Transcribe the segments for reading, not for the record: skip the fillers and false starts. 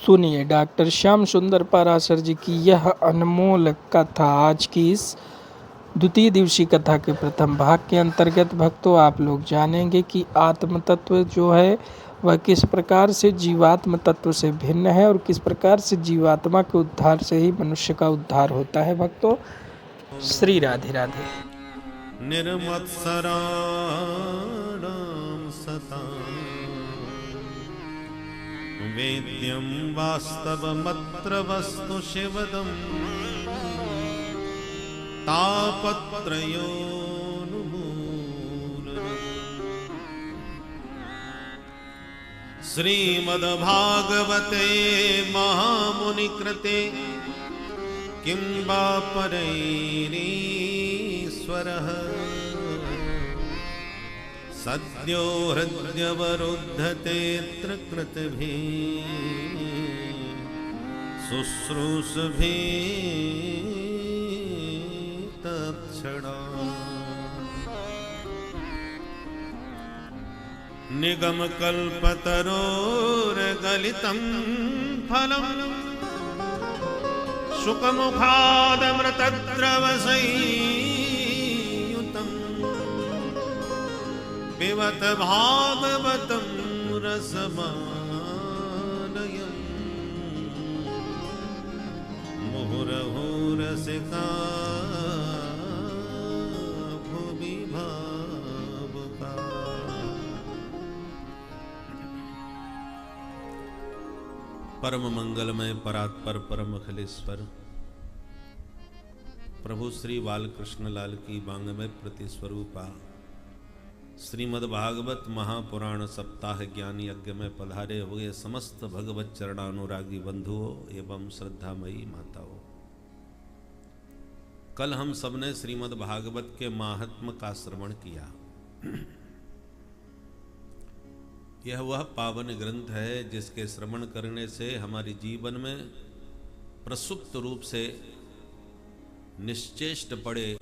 सुनिए डॉक्टर श्याम सुंदर पाराशर जी की यह अनमोल कथा। आज की इस द्वितीय दिवसीय कथा के प्रथम भाग के अंतर्गत भक्तों आप लोग जानेंगे कि आत्म तत्व जो है वह किस प्रकार से जीवात्म तत्व से भिन्न है और किस प्रकार से जीवात्मा के उद्धार से ही मनुष्य का उद्धार होता है। भक्तों, श्री राधे राधे। निर्मत्सराणां सतां वेद्यं वास्तवमत्र वस्तु शिवदं तापत्रयोन्मूलनम्। श्रीमद्भागवते महामुनिकृते किं वा परैरीश्वरः सद्यो हृद्यवरुद्धतेऽत्र कृतभिः शुश्रूषभिः तत्क्षणात्। निगमकल्पतरोर्गलितं फलम् शुकमुखादमृतद्रवसंयुतम् पिबत भागवतं रसमालयम् मुहुरहो रसिका भुवि भावुका। परम मंगलमय परात्पर परम अखिलेश्वर प्रभु श्री बालकृष्ण लाल की वांगमय प्रति स्वरूपा श्रीमद् भागवत महापुराण सप्ताह ज्ञान यज्ञ में पधारे हुए समस्त भगवत चरणानुरागी बंधुओं एवं श्रद्धामयी माताओं, कल हम सबने श्रीमद् भागवत के महात्म्य का श्रवण किया। यह वह पावन ग्रंथ है जिसके श्रवण करने से हमारे जीवन में प्रसुप्त रूप से निश्चेष्ट पड़े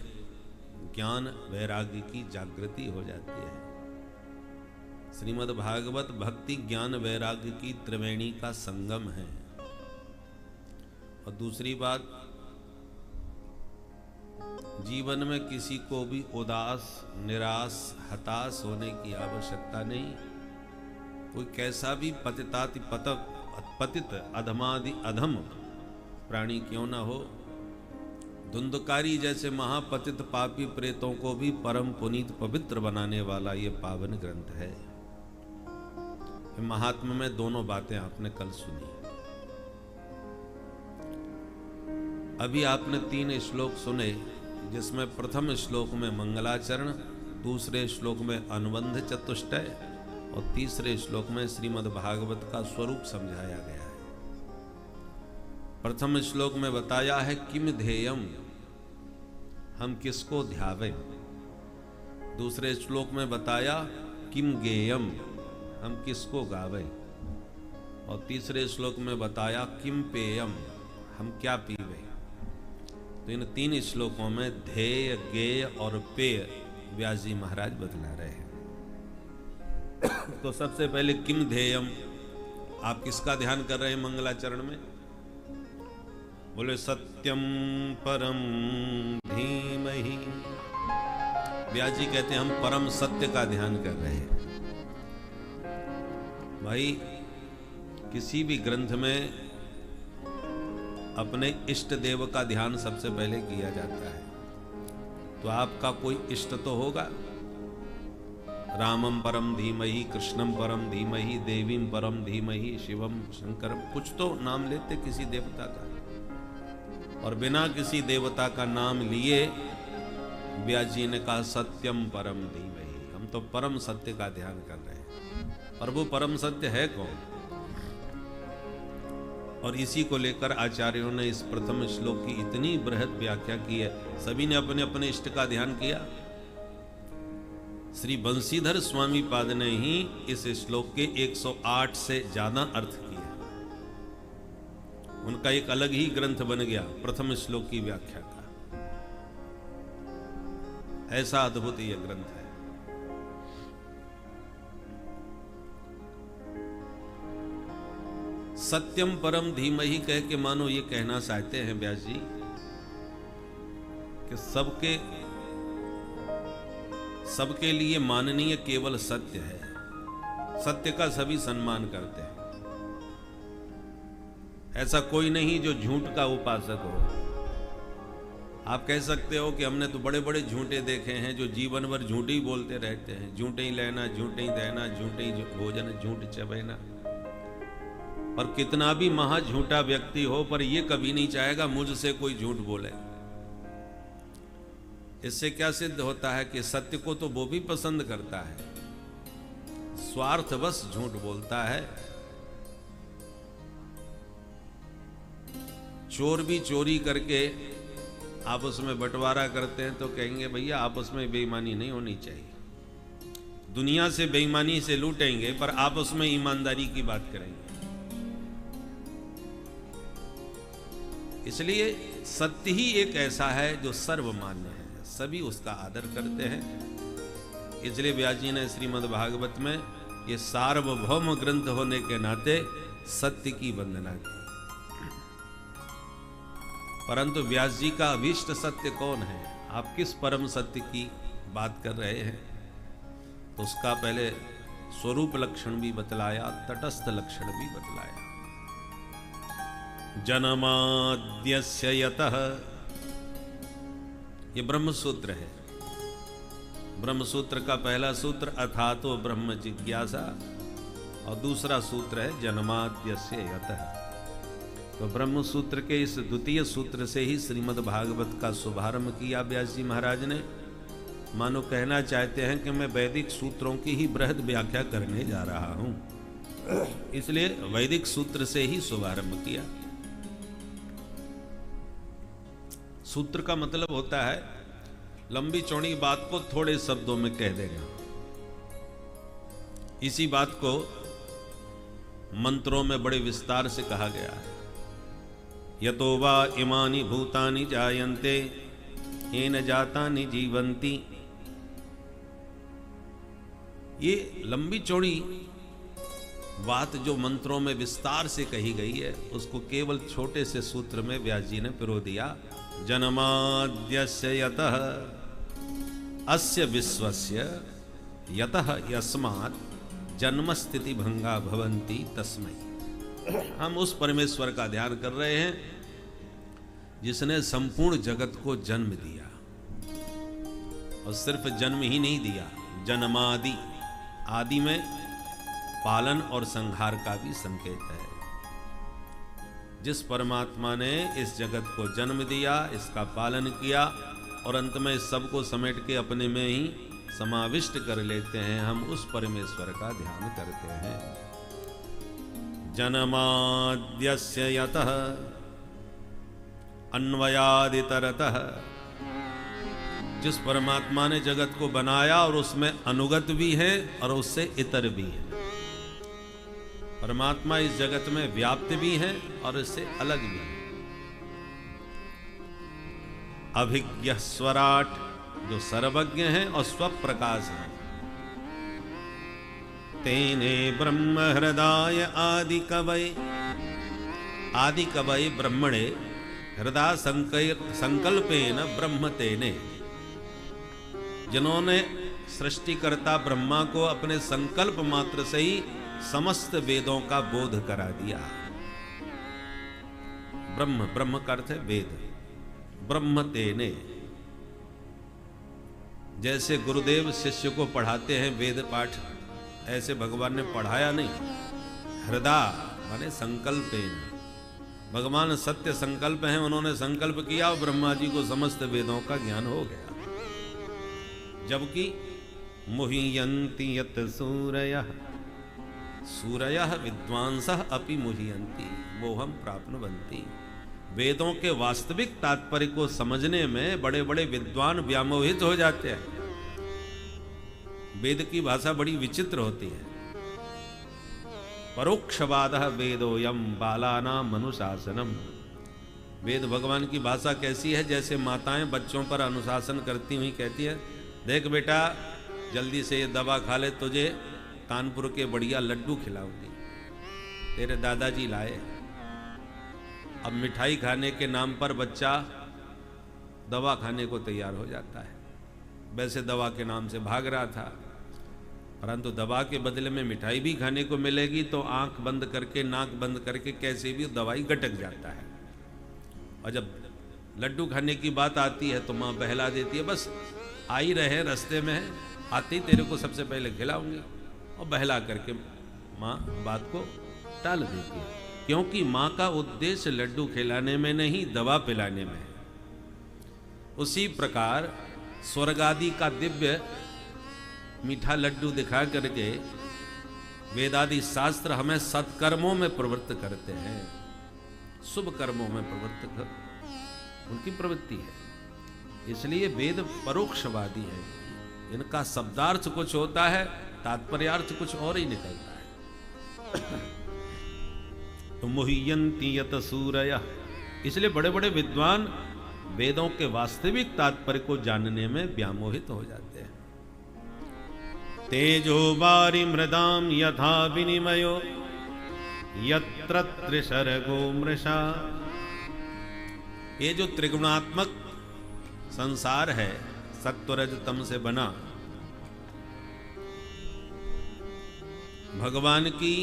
ज्ञान वैराग्य की जागृति हो जाती है। श्रीमद् भागवत भक्ति ज्ञान वैराग्य की त्रिवेणी का संगम है। और दूसरी बात, जीवन में किसी को भी उदास निराश हताश होने की आवश्यकता नहीं। कोई कैसा भी पतित अधमादि अधम प्राणी क्यों न हो, धुंधकारी जैसे महापतित पापी प्रेतों को भी परम पुनीत पवित्र बनाने वाला ये पावन ग्रंथ है। महात्मा में दोनों बातें आपने कल सुनी। अभी आपने 3 श्लोक सुने, जिसमें प्रथम श्लोक में मंगलाचरण, दूसरे श्लोक में अनुबंध चतुष्टय और तीसरे श्लोक में श्रीमद् भागवत का स्वरूप समझाया गया है। प्रथम श्लोक में बताया है किम ध्येयम, हम किसको ध्यावें। दूसरे श्लोक में बताया किम गेयम, हम किसको गावें। और तीसरे श्लोक में बताया किम पेयम, हम क्या पीवें। तो इन 3 श्लोकों में ध्येय, गेय और पेय व्यास जी महाराज बतला रहे हैं। तो सबसे पहले किम ध्येयम, आप किसका ध्यान कर रहे हैं मंगलाचरण में? बोले सत्यम परम धीमहि। व्यास जी कहते हैं हम परम सत्य का ध्यान कर रहे हैं। भाई, किसी भी ग्रंथ में अपने इष्ट देव का ध्यान सबसे पहले किया जाता है। तो आपका कोई इष्ट तो होगा। रामम परम धीमहि, कृष्णम परम धीमहि, देवीम परम धीमहि, शिवम शंकरम, कुछ तो नाम लेते किसी देवता का। और बिना किसी देवता का नाम लिए व्यास जी ने कहा सत्यम परम धीमहि, हम तो परम सत्य का ध्यान कर रहे हैं। और वो परम सत्य है कौन? और इसी को लेकर आचार्यों ने इस प्रथम श्लोक की इतनी बृहद व्याख्या की है। सभी ने अपने अपने इष्ट का ध्यान किया। श्री बंसीधर स्वामी पाद ने ही इस श्लोक के 108 से ज्यादा अर्थ किए। उनका एक अलग ही ग्रंथ बन गया प्रथम श्लोक की व्याख्या का। ऐसा अद्भुत यह ग्रंथ है। सत्यम परम धीमहि कह के मानो ये कहना चाहते हैं व्यास जी कि सबके लिए माननीय केवल सत्य है। सत्य का सभी सम्मान करते हैं। ऐसा कोई नहीं जो झूठ का उपासक हो। आप कह सकते हो कि हमने तो बड़े बड़े झूठे देखे हैं जो जीवन भर झूठ ही बोलते रहते हैं, झूठे ही लेना, झूठे ही देना, झूठे ही भोजन, झूठ चबेना। पर कितना भी महा झूठा व्यक्ति हो, पर यह कभी नहीं चाहेगा मुझसे कोई झूठ बोले। इससे क्या सिद्ध होता है कि सत्य को तो वो भी पसंद करता है, स्वार्थवश झूठ बोलता है। चोर भी चोरी करके आपस में बंटवारा करते हैं तो कहेंगे भैया आपस में बेईमानी नहीं होनी चाहिए। दुनिया से बेईमानी से लूटेंगे पर आपस में ईमानदारी की बात करेंगे। इसलिए सत्य ही एक ऐसा है जो सर्वमान्य है, सभी उसका आदर करते हैं। इसलिए व्यास जी ने श्रीमद् भागवत में ये सार्वभौम ग्रंथ होने के नाते सत्य की वंदना की। परंतु व्यास जी का अभीष्ट सत्य कौन है? आप किस परम सत्य की बात कर रहे हैं? तो उसका पहले स्वरूप लक्षण भी बतलाया, तटस्थ लक्षण भी बतलाया। जन्माद्यस्य यतः, ये ब्रह्म सूत्र है। ब्रह्म सूत्र का पहला सूत्र अथातो ब्रह्म जिज्ञासा और दूसरा सूत्र है जन्माद्यस्य यतः। तो ब्रह्म सूत्र के इस द्वितीय सूत्र से ही श्रीमद् भागवत का शुभारंभ किया व्यास जी महाराज ने। मानो कहना चाहते हैं कि मैं वैदिक सूत्रों की ही बृहद व्याख्या करने जा रहा हूं, इसलिए वैदिक सूत्र से ही शुभारंभ किया। सूत्र का मतलब होता है लंबी चौड़ी बात को थोड़े शब्दों में कह देगा। इसी बात को मंत्रों में बड़े विस्तार से कहा गया है। यतो वा इमानि भूतानि जायन्ते येन जातानि जीवन्ति। ये लंबी चौड़ी बात जो मंत्रों में विस्तार से कही गई है उसको केवल छोटे से सूत्र में व्यास जी ने पिरो दिया। जन्माद्यस्य यतः अस्य विश्वस्य यतः यस्मात् जन्म स्थिति भंगा भवन्ति तस्मै। हम उस परमेश्वर का ध्यान कर रहे हैं जिसने संपूर्ण जगत को जन्म दिया, और सिर्फ जन्म ही नहीं दिया, जन्मादि, आदि में पालन और संहार का भी संकेत है। जिस परमात्मा ने इस जगत को जन्म दिया, इसका पालन किया और अंत में इस सबको समेट के अपने में ही समाविष्ट कर लेते हैं, हम उस परमेश्वर का ध्यान करते हैं। जन्माद्यस्य यतः अन्वयादितरतः, जिस परमात्मा ने जगत को बनाया और उसमें अनुगत भी है और उससे इतर भी है। परमात्मा इस जगत में व्याप्त भी है और इससे अलग भी है। अभिज्ञ स्वराट, जो सर्वज्ञ है और स्वप्रकाश है। तेने ब्रह्म हृदय आदि कवये, आदि कवये ब्रह्मणे हृदय संकल्पेन ब्रह्म तेने, जिन्होंने सृष्टिकर्ता ब्रह्मा को अपने संकल्प मात्र से ही समस्त वेदों का बोध करा दिया। ब्रह्म, ब्रह्म का अर्थ है वेद। ब्रह्म तेने, जैसे गुरुदेव शिष्य को पढ़ाते हैं वेद पाठ, ऐसे भगवान ने पढ़ाया नहीं। हृदय माने संकल्पेन, भगवान सत्य संकल्प हैं, उन्होंने संकल्प किया और ब्रह्मा जी को समस्त वेदों का ज्ञान हो गया। जबकि मुह्यन्ति यत सूरयः, सूरयः विद्वांसः अपि मुह्यन्ति मोहं प्राप्नुवन्ति। वेदों के वास्तविक तात्पर्य को समझने में बड़े बड़े विद्वान व्यामोहित हो जाते हैं। वेद की भाषा बड़ी विचित्र होती है। परोक्षवादः वेदोयम बालानां अनुशासनम। वेद भगवान की भाषा कैसी है? जैसे माताएं बच्चों पर अनुशासन करती हुई कहती है, देख बेटा जल्दी से ये दवा खा ले, तुझे कानपुर के बढ़िया लड्डू खिलाऊंगी। तेरे दादाजी लाए। अब मिठाई खाने के नाम पर बच्चा दवा खाने को तैयार हो जाता है। वैसे दवा के नाम से भाग रहा था, परंतु दवा के बदले में मिठाई भी खाने को मिलेगी तो आंख बंद करके, नाक बंद करके कैसे भी दवाई गटक जाता है। और जब लड्डू खाने की बात आती है तो माँ बहला देती है, बस आई रहे, रास्ते में है, आते ही तेरे को सबसे पहले खिलाऊंगी, और बहला करके माँ बात को टाल देती है। क्योंकि माँ का उद्देश्य लड्डू खिलाने में नहीं, दवा पिलाने में है। उसी प्रकार स्वर्ग आदि का दिव्य मीठा लड्डू दिखा करके वेदादि शास्त्र हमें सत्कर्मों में प्रवृत्त करते हैं, शुभ कर्मों में प्रवृत्त कर उनकी प्रवृत्ति है। इसलिए वेद परोक्षवादी है, इनका शब्दार्थ कुछ होता है, तात्पर्यार्थ कुछ और ही निकलता है। तो मुह्यन्ति यत सूरयः, इसलिए बड़े बड़े विद्वान वेदों के वास्तविक तात्पर्य को जानने में व्यामोहित हो जाते हैं। तेजो वारि मृदाम यथा विनिमयो यत्र त्रिसर्गो मृषा। ये जो त्रिगुणात्मक संसार है, सत्व रज तम से बना, भगवान की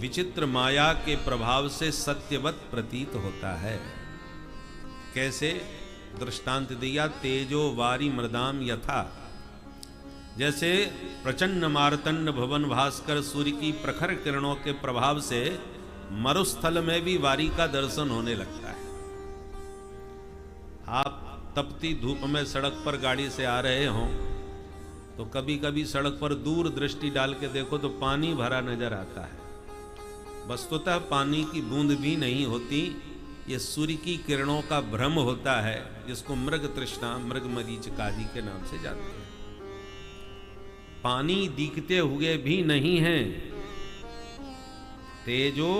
विचित्र माया के प्रभाव से सत्यवत प्रतीत होता है। कैसे? दृष्टांत दिया, तेजो वारी मृदाम यथा, जैसे प्रचंड मार्तंड भुवन भास्कर सूर्य की प्रखर किरणों के प्रभाव से मरुस्थल में भी वारी का दर्शन होने लगता है। आप तपती धूप में सड़क पर गाड़ी से आ रहे हों तो कभी कभी सड़क पर दूर दृष्टि डाल के देखो तो पानी भरा नजर आता है। वस्तुतः पानी की बूंद भी नहीं होती, ये सूर्य की किरणों का भ्रम होता है, जिसको मृग तृष्णा, मृग मरीचिका आदि के नाम से जानते हैं। पानी दिखते हुए भी नहीं है। तेजो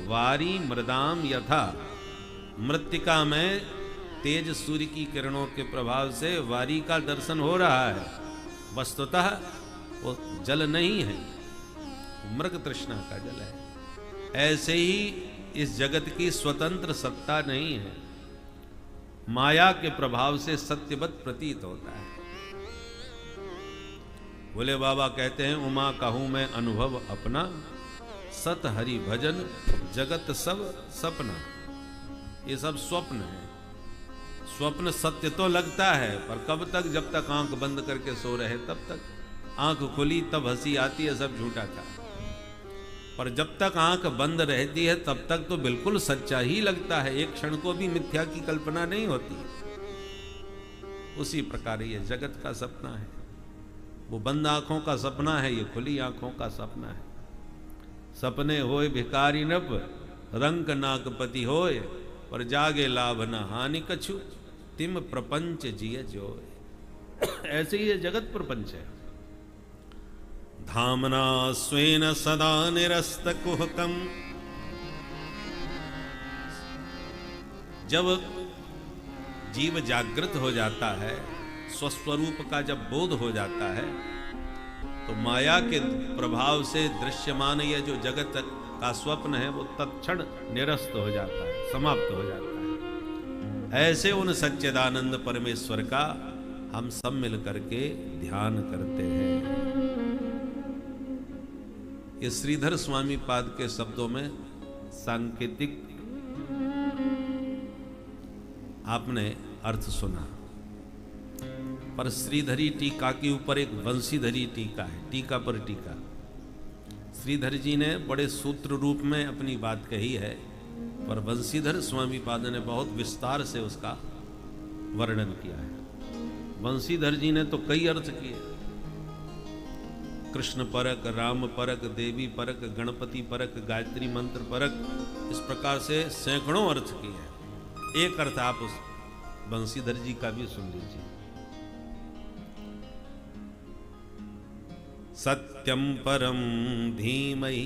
वारी मृदाम यथा, मृत्तिका में तेज सूर्य की किरणों के प्रभाव से वारी का दर्शन हो रहा है, वस्तुतः वो जल नहीं है, मृग तृष्णा का जल है। ऐसे ही इस जगत की स्वतंत्र सत्ता नहीं है, माया के प्रभाव से सत्यवत प्रतीत होता है। भोले बाबा कहते हैं, उमा कहूं मैं अनुभव अपना, सत हरि भजन जगत सब सपना। ये सब स्वप्न है। स्वप्न सत्य तो लगता है, पर कब तक? जब तक आंख बंद करके सो रहे तब तक। आंख खुली तब हंसी आती है, सब झूठा था। पर जब तक आंख बंद रहती है तब तक तो बिल्कुल सच्चा ही लगता है, एक क्षण को भी मिथ्या की कल्पना नहीं होती। उसी प्रकार ये जगत का सपना है। वो बंद आंखों का सपना है, ये खुली आंखों का सपना है। सपने होए भिखारी नप, रंक नाकपति होए, पर जागे लाभ न हानि कछु, तिम प्रपंच जिय जोए। ऐसे ही ये जगत प्रपंच है। धामना स्वेन सदा निरस्त कुहकम, जब जीव जागृत हो जाता है, स्वस्वरूप का जब बोध हो जाता है, तो माया के प्रभाव से दृश्यमान यह जो जगत का स्वप्न है वो तत्क्षण निरस्त हो जाता है, समाप्त हो जाता है। ऐसे उन सच्चिदानंद परमेश्वर का हम सब मिल करके ध्यान करते हैं। ये श्रीधर स्वामी पाद के शब्दों में सांकेतिक आपने अर्थ सुना, पर श्रीधरी टीका के ऊपर एक वंशीधरी टीका है, टीका पर टीका। श्रीधर जी ने बड़े सूत्र रूप में अपनी बात कही है, पर वंशीधर स्वामी पाद ने बहुत विस्तार से उसका वर्णन किया है। वंशीधर जी ने तो कई अर्थ किए, कृष्ण परक, राम परक, देवी परक, गणपति परक, गायत्री मंत्र परक, इस प्रकार से सैकड़ों अर्थ किए हैं। एक अर्थ आप उस वंशीधर जी का भी सुन लीजिए। सत्यम परम धीमहि,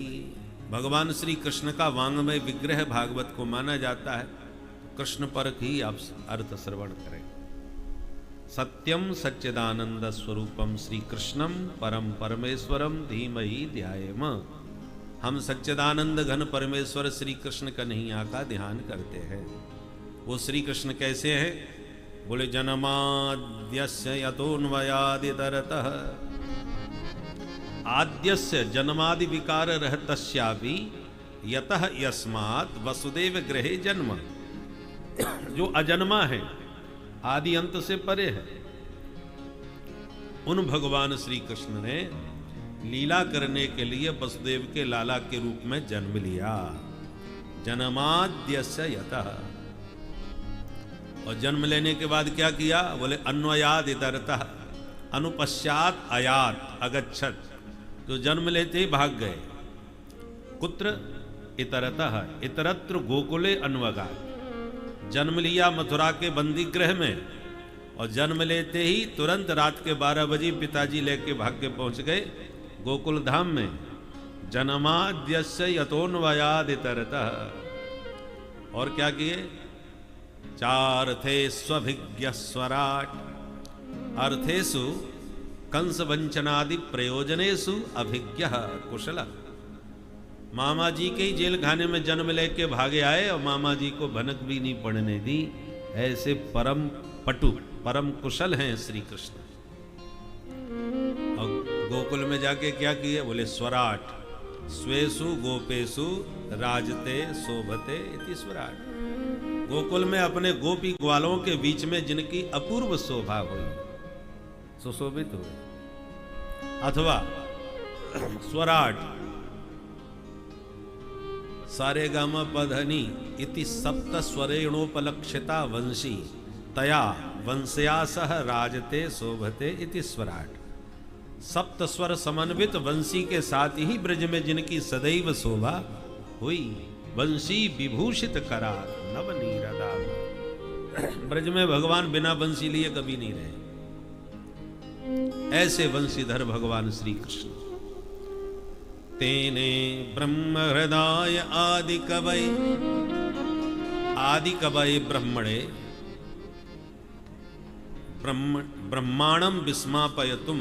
भगवान श्री कृष्ण का वांग्मय विग्रह भागवत को माना जाता है, कृष्ण परक ही आप अर्थ श्रवण करें। सत्यम सच्चिदानंद स्वरूपम श्री कृष्णम परम परमेश्वरम धीमहि ध्यायेम। हम सच्चिदानंद घन परमेश्वर श्री कृष्ण कन्हैया का ध्यान करते हैं। वो श्री कृष्ण कैसे हैं? बोले जन्माद्यस्य यतोन्वयादितरतः, आद्यस्य जन्मादि विकार रहतस्यापि यतः यस्मात् वसुदेव गृहे जन्म। जो अजन्मा है, आदि अंत से परे है, उन भगवान श्री कृष्ण ने लीला करने के लिए वसुदेव के लाला के रूप में जन्म लिया। जन्माद्यस्य यतः, और जन्म लेने के बाद क्या किया? बोले अन्वयाद इतरतः, अनुपश्चात आयात अगच्छत, तो जन्म लेते ही भाग गए। कुत्र? इतरतः, इतरत्र गोकुले अन्वगात, जन्म लिया मथुरा के बंदी गृह में, और जन्म लेते ही तुरंत रात के 12 बजे पिताजी लेके भाग के पहुंच गए गोकुल धाम में। जन्माद्यस्य यतोन्वयाद इतरतः, और क्या किए? चार्थे स्वभिज्ञ स्वराट, अर्थेषु कंस वंचनादि प्रयोजनेषु अभिज्ञ कुशल। मामा जी के ही जेल खाने में जन्म लेके भागे आए और मामा जी को भनक भी नहीं पड़ने दी। ऐसे परम पटु, परम कुशल हैं श्री कृष्ण। और गोकुल में जाके क्या किए? बोले स्वराट, स्वेसु गोपेसु राजते शोभते इति स्वराट। गोकुल में अपने गोपी ग्वालों के बीच में जिनकी अपूर्व शोभा हुई, सुशोभित हुए। अथवा स्वराट, सारे गाम पधनी इति सप्त स्वरेणोपलक्षिता वंशी, तया वंशया सह राजते शोभते इति स्वराट। सप्त स्वर समन्वित वंशी के साथ ही ब्रज में जिनकी सदैव शोभा हुई। वंशी विभूषित करा नवनीरदा। ब्रज में भगवान बिना वंशी लिए कभी नहीं रहे। ऐसे वंशीधर भगवान श्री कृष्ण। तेने ब्रह्म हृदय आदि कवय, आदि कवय ब्रह्मणे ब्रह्मांडम विस्मापयतुम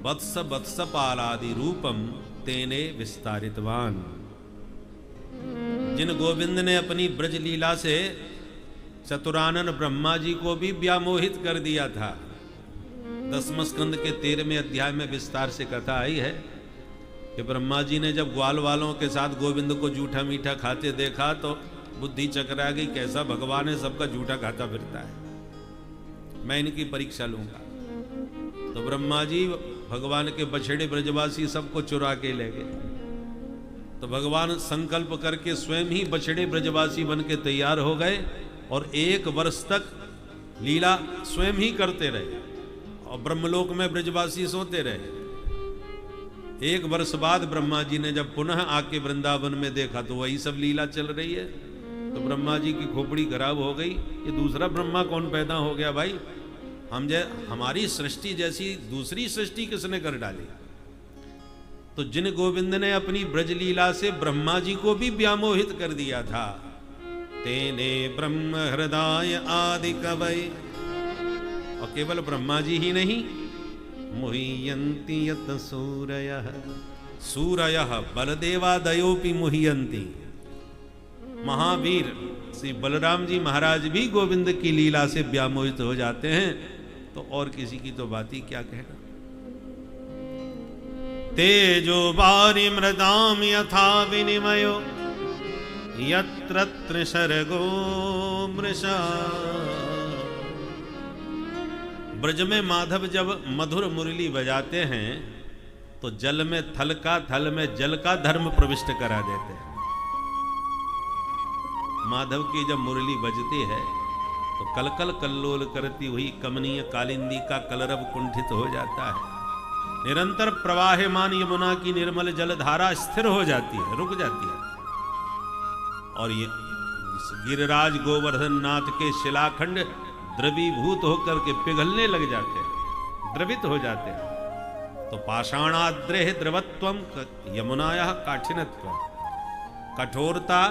वत्स वत्स पालादि रूपम तेने विस्तारितवान। जिन गोविंद ने अपनी ब्रज लीला से चतुरानन ब्रह्मा जी को भी व्यामोहित कर दिया था। 10वें स्कंद के 13वें अध्याय में विस्तार से कथा आई है कि ब्रह्मा जी ने जब ग्वाल वालों के साथ गोविंद को जूठा मीठा खाते देखा तो बुद्धि चकरा गई, कैसा भगवान है, सबका जूठा खाता फिरता है, मैं इनकी परीक्षा लूंगा। तो ब्रह्मा जी भगवान के बछड़े ब्रजवासी सबको चुरा के ले गए। तो भगवान संकल्प करके स्वयं ही बछड़े ब्रजवासी बन के तैयार हो गए और 1 वर्ष तक लीला स्वयं ही करते रहे और ब्रह्मलोक में ब्रजवासी सोते रहे। 1 वर्ष बाद ब्रह्मा जी ने जब पुनः आके वृंदावन में देखा तो वही सब लीला चल रही है। तो ब्रह्मा जी की खोपड़ी खराब हो गई, ये दूसरा ब्रह्मा कौन पैदा हो गया भाई? हमारी सृष्टि जैसी दूसरी सृष्टि किसने कर डाली? तो जिन गोविंद ने अपनी ब्रज लीला से ब्रह्मा जी को भी व्यामोहित कर दिया था, तेने ब्रह्म हृदय आदि कवय, और केवल ब्रह्मा जी ही नहीं, मुह्यन्ति यत सूरयः, सूरयः बलदेवादयोपि मुह्यन्ति। महावीर श्री बलराम जी महाराज भी गोविंद की लीला से व्यामोहित हो जाते हैं, तो और किसी की तो बात ही क्या कहना। तेजो वारि मृदाम यथा विनिमयो यत्र त्रिशर्गो मृषा। ब्रज में माधव जब मधुर मुरली बजाते हैं तो जल में थल का, थल में जल का धर्म प्रविष्ट करा देते हैं। माधव की जब मुरली बजती है तो कलकल कल्लोल करती हुई कमनीय कालिंदी का कलरव कुंठित हो जाता है। निरंतर प्रवाहमान यमुना की निर्मल जलधारा स्थिर हो जाती है, रुक जाती है, और ये गिरिराज गोवर्धन नाथ के शिलाखंड द्रवीभूत होकर के पिघलने लग जाते हैं, द्रवित हो जाते हैं। तो पाषाणाद्रेह द्रवत्वम यमुनाया काठिनत्वम। कठोरता,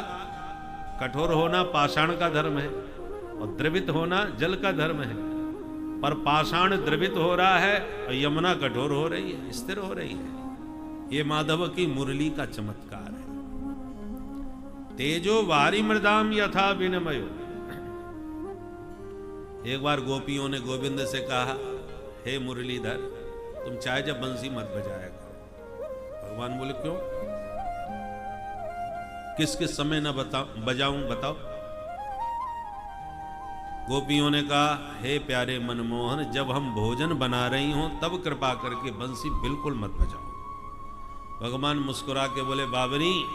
कठोर होना पाषाण का धर्म है और द्रवित होना जल का धर्म है। पर पाषाण द्रवित हो रहा है और यमुना कठोर हो रही है, स्थिर हो रही है। ये माधव की मुरली का चमत्कार है। तेजो वारी मृदाम यथा विनिमयो। एक बार गोपियों ने गोविंद से कहा, हे मुरलीधर, तुम चाहे जब बंसी मत बजाया करो। भगवान बोले, क्यों? किस किस समय न बजाऊं बताओ। गोपियों ने कहा, हे प्यारे मनमोहन, जब हम भोजन बना रही हों तब कृपा करके बंसी बिल्कुल मत बजाओ। भगवान मुस्कुरा के बोले, बाबरी,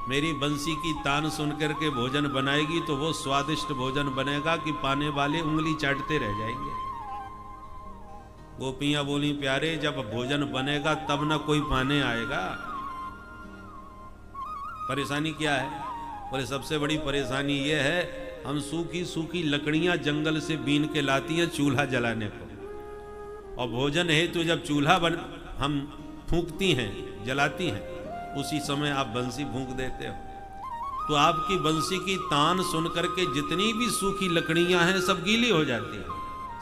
मेरी बंसी की तान सुन करके भोजन बनाएगी तो वो स्वादिष्ट भोजन बनेगा कि पाने वाले उंगली चाटते रह जाएंगे। गोपियां बोली, प्यारे, जब भोजन बनेगा तब ना कोई पाने आएगा। परेशानी क्या है? बोले, सबसे बड़ी परेशानी ये है, हम सूखी सूखी लकड़ियां जंगल से बीन के लाती हैं चूल्हा जलाने को, और भोजन हेतु जब चूल्हा हम फूंकती हैं, जलाती हैं, उसी समय आप बंसी फूंक देते हो। तो आपकी बंसी की तान सुन करके जितनी भी सूखी लकड़ियां हैं सब गीली हो जाती हैं,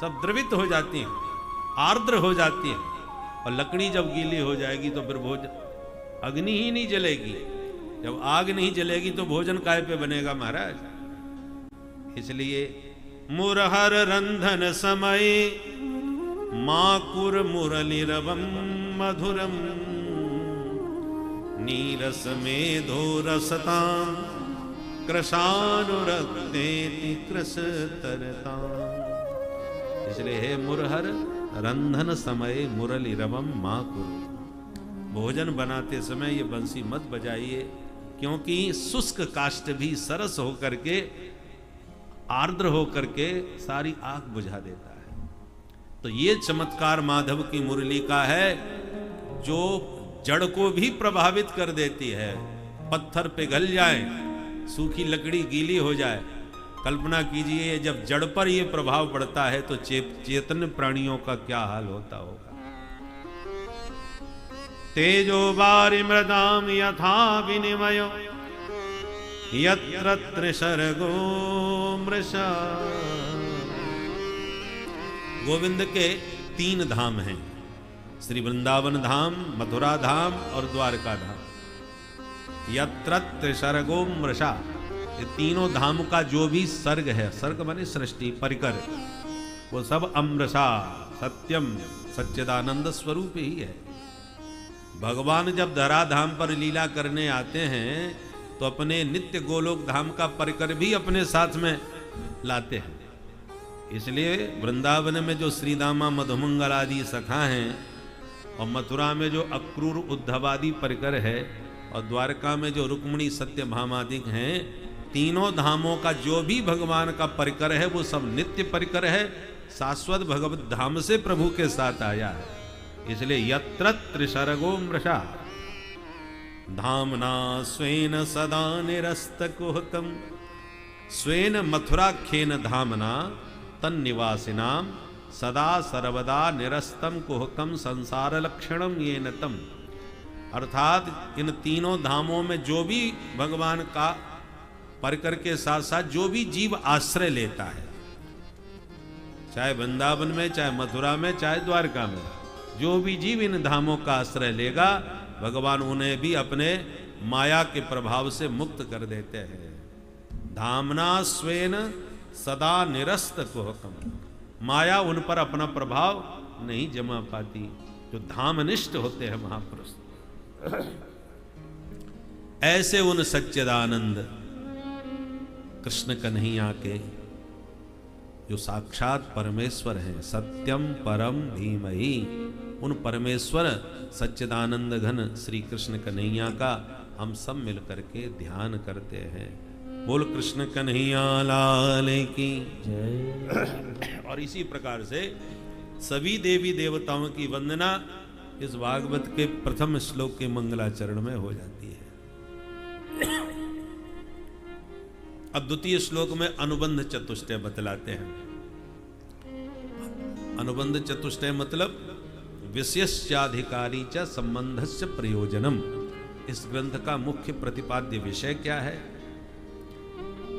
सब द्रवित हो जाती हैं, आर्द्र हो जाती हैं। और लकड़ी जब गीली हो जाएगी तो फिर भोजन, अग्नि ही नहीं जलेगी। जब आग नहीं जलेगी तो भोजन काय पे बनेगा महाराज। इसलिए मुरहर रंधन समय माकुर मुरलिरवम मधुरम नीरस मेधो रसतां कृशानुरक्तेति कृशतरतां। इसलिए हे मुरहर रंधन समय मुरलिरवम माकुर, भोजन बनाते समय ये बंसी मत बजाइए, क्योंकि शुष्क काष्ठ भी सरस होकर के, आर्द्र होकर के सारी आग बुझा देता है। तो ये चमत्कार माधव की मुरली का है, जो जड़ को भी प्रभावित कर देती है। पत्थर पिघल जाए, सूखी लकड़ी गीली हो जाए, कल्पना कीजिए जब जड़ पर यह प्रभाव पड़ता है तो चेतन प्राणियों का क्या हाल होता होगा। तेजो वारि मृदाम यथा विनिमयो यत्र त्रिसर्गो मृषा। गोविंद के 3 धाम हैं, श्री वृंदावन धाम, मथुरा धाम और द्वारका धाम। यत्र त्रिसर्गो मृषा, ये तीनों धाम का जो भी सर्ग है, सर्ग माने सृष्टि परिकर, वो सब अमृषा सत्यम सच्चिदानंद स्वरूप ही है। भगवान जब धरा धाम पर लीला करने आते हैं तो अपने नित्य गोलोक धाम का परिकर भी अपने साथ में लाते हैं। इसलिए वृंदावन में जो श्रीदामा मधुमंगल आदि सखा हैं, और मथुरा में जो अक्रूर उद्धवादि परिकर है, और द्वारका में जो रुक्मिणी सत्यभामादिक हैं, तीनों धामों का जो भी भगवान का परिकर है वो सब नित्य परिकर है, शाश्वत भगवत धाम से प्रभु के साथ आया है। इसलिए यत्र त्रिसर्गो मृषा धामना स्वेन सदा निरस्त कुहकम स्वेन मथुरा खेन धामना तन निवासिनाम सदा सर्वदा निरस्तम कुहकम संसार लक्षणम ये नतम। अर्थात इन तीनों धामों में जो भी भगवान का परिकर के साथ साथ जो भी जीव आश्रय लेता है, चाहे वृंदावन में, चाहे मथुरा में, चाहे द्वारका में, जो भी जीव इन धामों का आश्रय लेगा, भगवान उन्हें भी अपने माया के प्रभाव से मुक्त कर देते हैं। धामना स्वेन सदा निरस्त कुहकम, माया उन पर अपना प्रभाव नहीं जमा पाती, जो धामनिष्ठ होते हैं महापुरुष। ऐसे उन सच्चिदानंद कृष्ण कन्हैया के जो साक्षात परमेश्वर हैं, सत्यम परम धीमहि, उन परमेश्वर सच्चिदानंद घन श्री कृष्ण कन्हैया का हम सब मिल करके ध्यान करते हैं। बोल कृष्ण कन्हैया लाल की जय। और इसी प्रकार से सभी देवी देवताओं की वंदना इस भागवत के प्रथम श्लोक के मंगलाचरण में हो जाती है। अब द्वितीय श्लोक में अनुबंध चतुष्टय बतलाते हैं। अनुबंध चतुष्टय मतलब विशेष्याधिकारी च संबंधस्य प्रयोजनम। इस ग्रंथ का मुख्य प्रतिपाद्य विषय क्या है,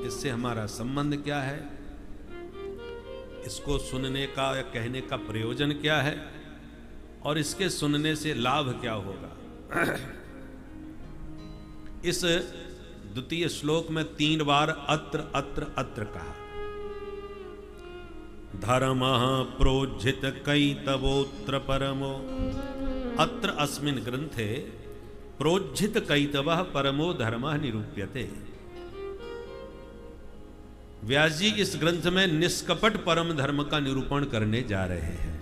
इससे हमारा संबंध क्या है, इसको सुनने का या कहने का प्रयोजन क्या है, और इसके सुनने से लाभ क्या होगा, इस द्वितीय श्लोक में 3 बार अत्र अत्र अत्र कहा। धर्म प्रोज्झित कैतवोत्र परमो, अत्र अस्मिन् ग्रंथे प्रोज्झित कैतवः परमो धर्मः निरूप्यते। व्यास जी इस ग्रंथ में निष्कपट परम धर्म का निरूपण करने जा रहे हैं।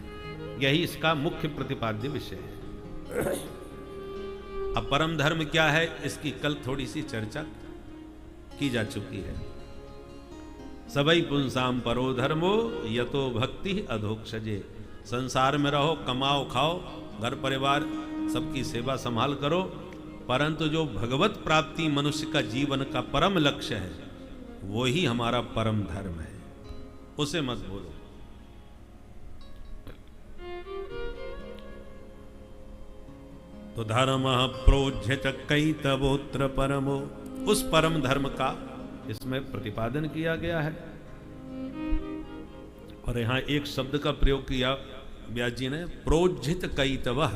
यही इसका मुख्य प्रतिपाद्य विषय है। अब परम धर्म क्या है, इसकी कल थोड़ी सी चर्चा की जा चुकी है। सबई पुंसाम परो धर्मो यतो भक्ति अधोक्षजे। संसार में रहो, कमाओ खाओ, घर परिवार सबकी सेवा संभाल करो, परंतु जो भगवत प्राप्ति मनुष्य का जीवन का परम लक्ष्य है, वो ही हमारा परम धर्म है, उसे मत बोलो। तो धर्म प्रोज्झित कैतवोत्र परमो, उस परम धर्म का इसमें प्रतिपादन किया गया है। और यहां एक शब्द का प्रयोग किया व्यास जी ने, प्रोज्झित कैतवः।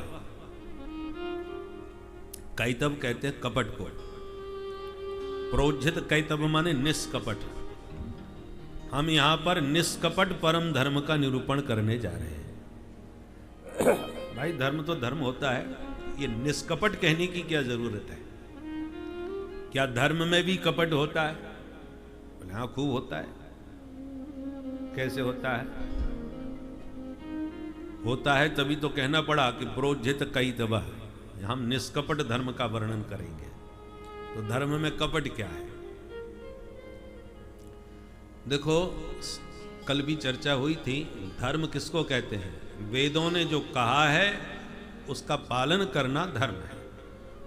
कैतव कहते हैं कपट को, प्रोज्झित कैतव माने निष्कपट। हम यहां पर निष्कपट परम धर्म का निरूपण करने जा रहे हैं। भाई धर्म तो धर्म होता है, ये निष्कपट कहने की क्या जरूरत है? क्या धर्म में भी कपट होता है? बोले हाँ, खूब होता है। कैसे होता है? होता है तभी तो कहना पड़ा कि प्रोज्झित कैतवः, हम निष्कपट धर्म का वर्णन करेंगे। तो धर्म में कपट क्या है? देखो, कल भी चर्चा हुई थी, धर्म किसको कहते हैं? वेदों ने जो कहा है उसका पालन करना धर्म है,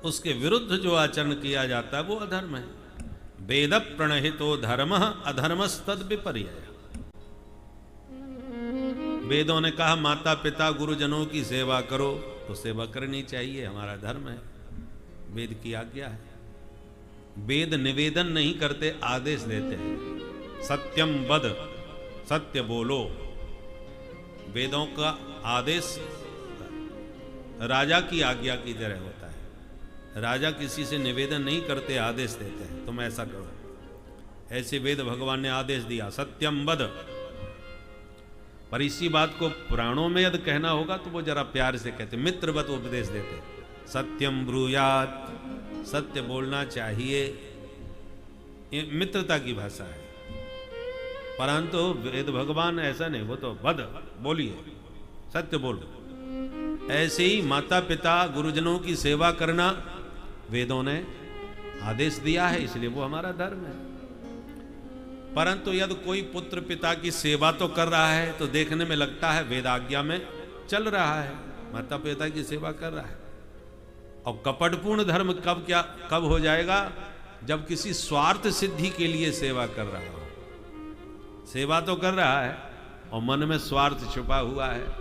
उसके विरुद्ध जो आचरण किया जाता है वो अधर्म है। वेद प्रणहितो धर्म अधर्मस्तद विपर्यय। वेदों ने कहा माता पिता गुरुजनों की सेवा करो, तो सेवा करनी चाहिए, हमारा धर्म है, वेद की आज्ञा है। वेद निवेदन नहीं करते, आदेश देते हैं। सत्यम वद, सत्य बोलो। वेदों का आदेश राजा की आज्ञा की तरह होता है। राजा किसी से निवेदन नहीं करते, आदेश देते हैं, तुम ऐसा करो। ऐसे वेद भगवान ने आदेश दिया, सत्यम वद। पर इसी बात को पुराणों में यदि कहना होगा तो वो जरा प्यार से कहते, मित्रवत उपदेश देते, सत्यम ब्रूयात, सत्य बोलना चाहिए। ये मित्रता की भाषा है। परंतु वेद भगवान ऐसा नहीं, वो तो वद, बोलिए, सत्य बोलो। ऐसे ही माता पिता गुरुजनों की सेवा करना वेदों ने आदेश दिया है, इसलिए वो हमारा धर्म है। परंतु यदि कोई पुत्र पिता की सेवा तो कर रहा है तो देखने में लगता है वेदाज्ञा में चल रहा है, माता पिता की सेवा कर रहा है। और कपटपूर्ण धर्म कब हो जाएगा? जब किसी स्वार्थ सिद्धि के लिए सेवा कर रहा हो। सेवा तो कर रहा है और मन में स्वार्थ छुपा हुआ है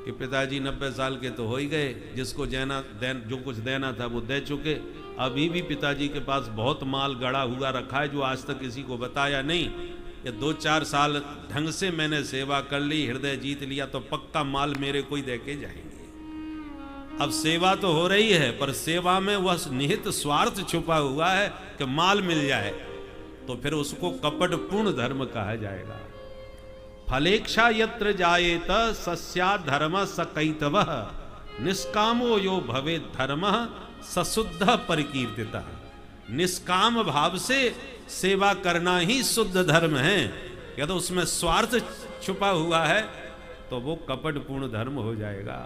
कि पिताजी 90 साल के तो हो ही गए, जिसको जो कुछ देना था वो दे चुके, अभी भी पिताजी के पास बहुत माल गड़ा हुआ रखा है जो आज तक किसी को बताया नहीं। ये 2-4 साल ढंग से मैंने सेवा कर ली, हृदय जीत लिया, तो पक्का माल मेरे को ही दे के जाएंगे। अब सेवा तो हो रही है, पर सेवा में वह निहित स्वार्थ छुपा हुआ है कि माल मिल जाए, तो फिर उसको कपटपूर्ण धर्म कहा जाएगा। फलेक्षा यत्र जायेत सस्या धर्म सकैतवः, निष्कामो यो भवे धर्म सशुद्ध परिकीर्तितः। निष्काम भाव से सेवा करना ही शुद्ध धर्म है। यदि उसमें स्वार्थ छुपा हुआ है तो वो कपटपूर्ण धर्म हो जाएगा।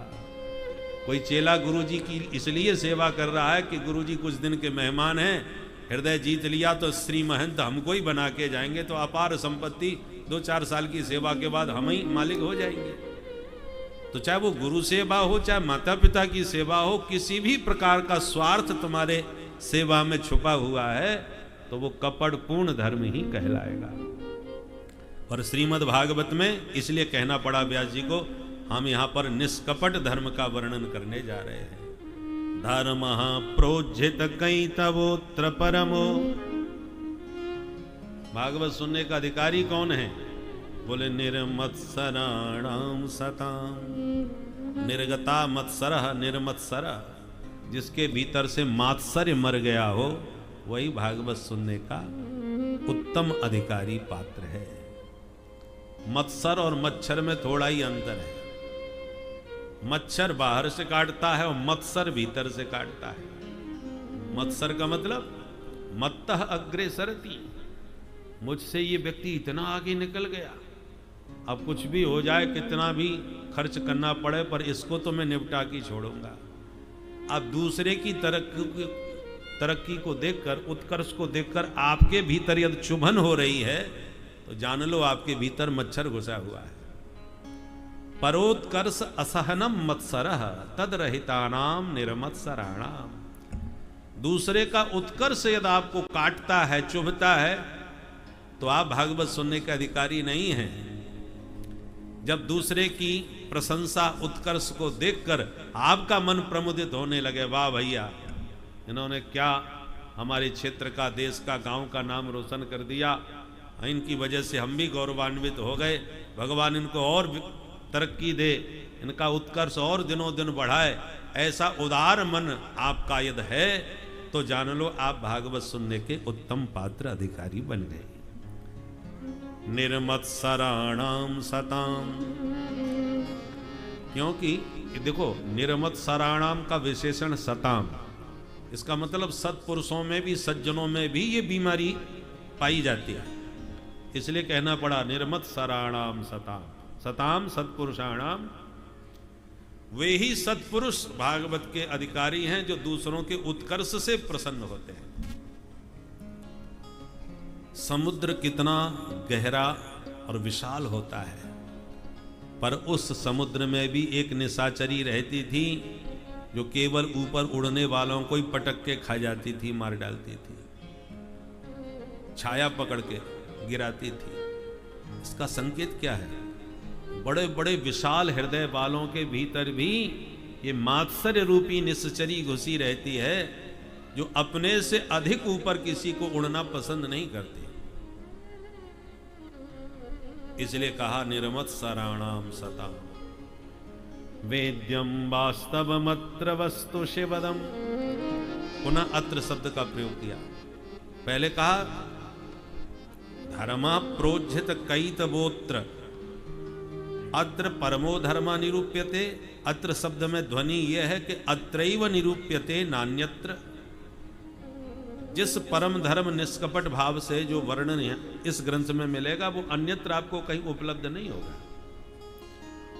कोई चेला गुरुजी की इसलिए सेवा कर रहा है कि गुरुजी कुछ दिन के मेहमान हैं, हृदय जीत लिया तो श्री महंत हमको ही बना के जाएंगे, तो अपार संपत्ति 2-4 साल की सेवा के बाद हम ही मालिक हो जाएंगे। तो चाहे वो गुरु सेवा हो, चाहे माता पिता की सेवा हो, किसी भी प्रकार का स्वार्थ तुम्हारे सेवा में छुपा हुआ है तो वो कपटपूर्ण धर्म ही कहलाएगा। और श्रीमद् भागवत में इसलिए कहना पड़ा व्यास जी को, हम यहाँ पर निष्कपट धर्म का वर्णन करने जा रहे हैं। धर्म प्रोज्झित कैतवोत्र परमो। भागवत सुनने का अधिकारी कौन है? बोले निर्मत्सराणाम सताम। निर्गता मत्सरः निर्मत्सरः। जिसके भीतर से मात्सर्य मर गया हो, वही भागवत सुनने का उत्तम अधिकारी पात्र है। मत्सर और मच्छर में थोड़ा ही अंतर है। मच्छर बाहर से काटता है और मत्सर भीतर से काटता है। मत्सर का मतलब मत्तः अग्रे सरती, मुझसे ये व्यक्ति इतना आगे निकल गया, अब कुछ भी हो जाए, कितना भी खर्च करना पड़े, पर इसको तो मैं निपटा के छोड़ूंगा। अब दूसरे की तरक्की को देखकर, उत्कर्ष को देखकर आपके भीतर यदि चुभन हो रही है, तो जान लो आपके भीतर मच्छर घुसा हुआ है। परोत्कर्ष असहनम मत्सरः तद्रहितानाम निर्मत्सराणाम। दूसरे का उत्कर्ष यदि आपको काटता है, चुभता है, तो आप भागवत सुनने के अधिकारी नहीं हैं। जब दूसरे की प्रशंसा, उत्कर्ष को देखकर आपका मन प्रमुदित होने लगे, वाह भैया, इन्होंने क्या हमारे क्षेत्र का, देश का, गांव का नाम रोशन कर दिया, इनकी वजह से हम भी गौरवान्वित हो गए, भगवान इनको और तरक्की दे, इनका उत्कर्ष और दिनों दिन बढ़ाए, ऐसा उदार मन आपका यदि है, तो जान लो आप भागवत सुनने के उत्तम पात्र अधिकारी बन गए। निर्मत्सराणाम सताम, क्योंकि देखो निर्मत्सराणाम का विशेषण सताम, इसका मतलब सत्पुरुषों में भी, सज्जनों में भी ये बीमारी पाई जाती है, इसलिए कहना पड़ा निर्मत्सराणाम सताम। सताम सत्पुरुषाणाम, वे ही सत्पुरुष भागवत के अधिकारी हैं जो दूसरों के उत्कर्ष से प्रसन्न होते हैं। समुद्र कितना गहरा और विशाल होता है, पर उस समुद्र में भी एक निशाचरी रहती थी जो केवल ऊपर उड़ने वालों को ही पटक के खा जाती थी, मार डालती थी, छाया पकड़ के गिराती थी। इसका संकेत क्या है? बड़े बड़े विशाल हृदय वालों के भीतर भी ये मात्सर्य रूपी निश्चरी घुसी रहती है, जो अपने से अधिक ऊपर किसी को उड़ना पसंद नहीं करती। इसलिए कहा निर्मत्सराणाम सताम। वेद्यम वास्तवमत्र वस्तु शिवदम, पुनः अत्र शब्द का प्रयोग किया। पहले कहा धर्मा प्रोज्झित कैतवोत्र, अत्र परमो धर्म निरूप्यते। अत्र शब्द में ध्वनि यह है कि अत्रैव निरूप्यते नान्यत्र। जिस परम धर्म निष्कपट भाव से जो वर्णन इस ग्रंथ में मिलेगा, वो अन्यत्र आपको कहीं उपलब्ध नहीं होगा।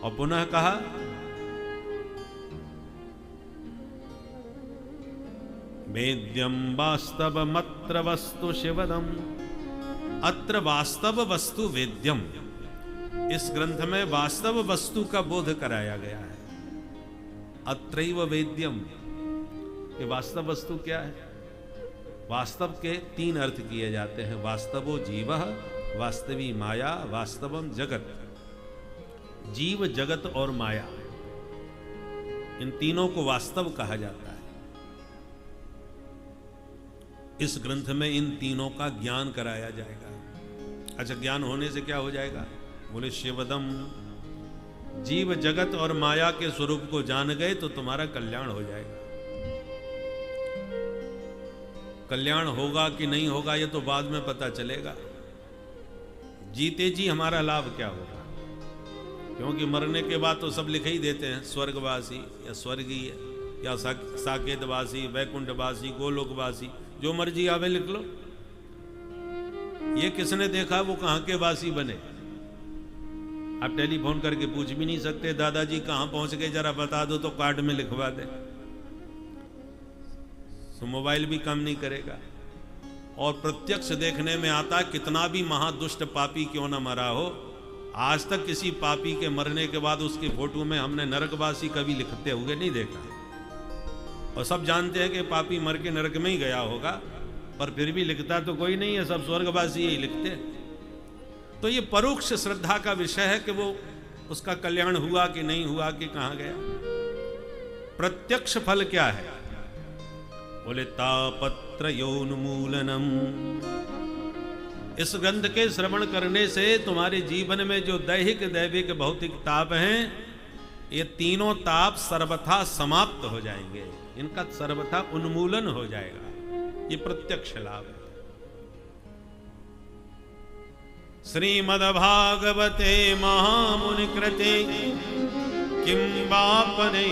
और पुनः कहा वेद्यम वास्तवमत्र वस्तु शिवदम, अत्र वास्तव वस्तु वेद्यम। इस ग्रंथ में वास्तव वस्तु का बोध कराया गया है। अत्रैव वेद्यम, ये वास्तव वस्तु क्या है? वास्तव के तीन अर्थ किए जाते हैं, वास्तवो जीवः, वास्तवी माया, वास्तवम जगत। जीव, जगत और माया, इन तीनों को वास्तव कहा जाता है। इस ग्रंथ में इन तीनों का ज्ञान कराया जाएगा। अच्छा, ज्ञान होने से क्या हो जाएगा? बोले शिवदम, जीव, जगत और माया के स्वरूप को जान गए तो तुम्हारा कल्याण हो जाएगा। कल्याण होगा कि नहीं होगा ये तो बाद में पता चलेगा। जीते जी हमारा लाभ क्या होगा? क्योंकि मरने के बाद तो सब लिख ही देते हैं, स्वर्गवासी या स्वर्गीय या साकेतवासी, वैकुंठवासी, गोलोकवासी, जो मर्जी आवे लिख लो। ये किसने देखा वो कहां के वासी बने? आप टेलीफोन करके पूछ भी नहीं सकते, दादाजी कहां पहुंच गए जरा बता दो तो कार्ड में लिखवा दे। तो मोबाइल भी काम नहीं करेगा। और प्रत्यक्ष देखने में आता, कितना भी महादुष्ट पापी क्यों न मरा हो, आज तक किसी पापी के मरने के बाद उसकी फोटो में हमने नरकवासी कभी लिखते हुए नहीं देखा। और सब जानते हैं कि पापी मर के नरक में ही गया होगा, पर फिर भी लिखता तो कोई नहीं है, सब स्वर्गवासी ही लिखते। तो ये परोक्ष श्रद्धा का विषय है कि वो उसका कल्याण हुआ कि नहीं हुआ, कि कहां गया। प्रत्यक्ष फल क्या है? बोले तापत्रयोन्मूलनम। इस ग्रंथ के श्रवण करने से तुम्हारे जीवन में जो दैहिक दैविक भौतिक ताप हैं, ये तीनों ताप सर्वथा समाप्त हो जाएंगे, इनका सर्वथा उन्मूलन हो जाएगा। ये प्रत्यक्ष लाभ है। श्रीमद्भागवते महामुनि कृते किं वापनैरीश्वरः।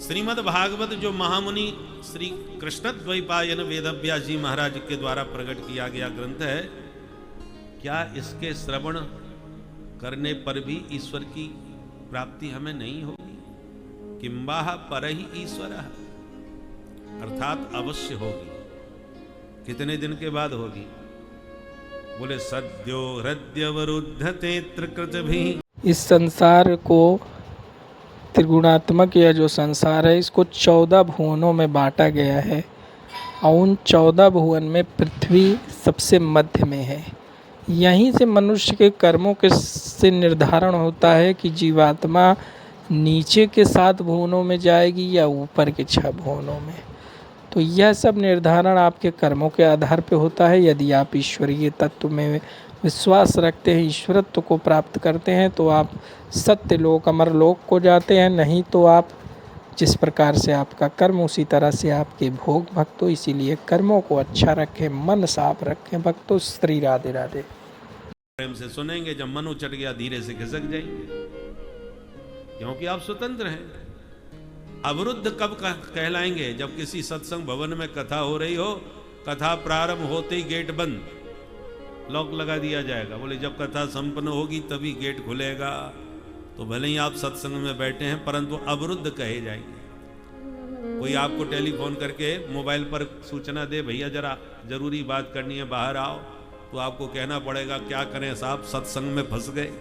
श्रीमद् भागवत जो महामुनि श्री कृष्ण द्वैपायन वेदव्यास जी महाराज के द्वारा प्रकट किया गया ग्रंथ है, क्या इसके श्रवण करने पर भी ईश्वर की प्राप्ति हमें नहीं होगी? किंबाह परहि ईश्वरः, अर्थात अवश्य होगी। कितने दिन के बाद होगी? बोले सद्यो हृदयवरुद्धते त्रिकृतभिः। इस संसार को, त्रिगुणात्मक यह जो संसार है, इसको 14 भुवनों में बांटा गया है और उन 14 भुवन में पृथ्वी सबसे मध्य में है। यहीं से मनुष्य के कर्मों के से निर्धारण होता है कि जीवात्मा नीचे के 7 भुवनों में जाएगी या ऊपर के 6 भुवनों में। तो यह सब निर्धारण आपके कर्मों के आधार पर होता है। यदि आप ईश्वरीय तत्व में विश्वास रखते हैं, ईश्वरत्व को प्राप्त करते हैं, तो आप सत्य लोक अमर लोक को जाते हैं। नहीं तो आप जिस प्रकार से आपका कर्म उसी तरह से आपके भोग। भक्तों, इसीलिए कर्मों को अच्छा रखें, मन साफ रखें। भक्तों, श्री राधे राधे। प्रेम से सुनेंगे, जब मन उचट गया धीरे से खिसक जाएंगे, क्योंकि आप स्वतंत्र हैं। अवरुद्ध कब कहलाएंगे? जब किसी सत्संग भवन में कथा हो रही हो, कथा प्रारंभ होते ही गेट बंद, लॉक लगा दिया जाएगा। बोले जब कथा संपन्न होगी तभी गेट खुलेगा। तो भले ही आप सत्संग में बैठे हैं, परंतु अवरुद्ध कहे जाएंगे। कोई आपको टेलीफोन करके मोबाइल पर सूचना दे, भैया जरा जरूरी बात करनी है, बाहर आओ, तो आपको कहना पड़ेगा क्या करें साहब, सत्संग में फंस गए।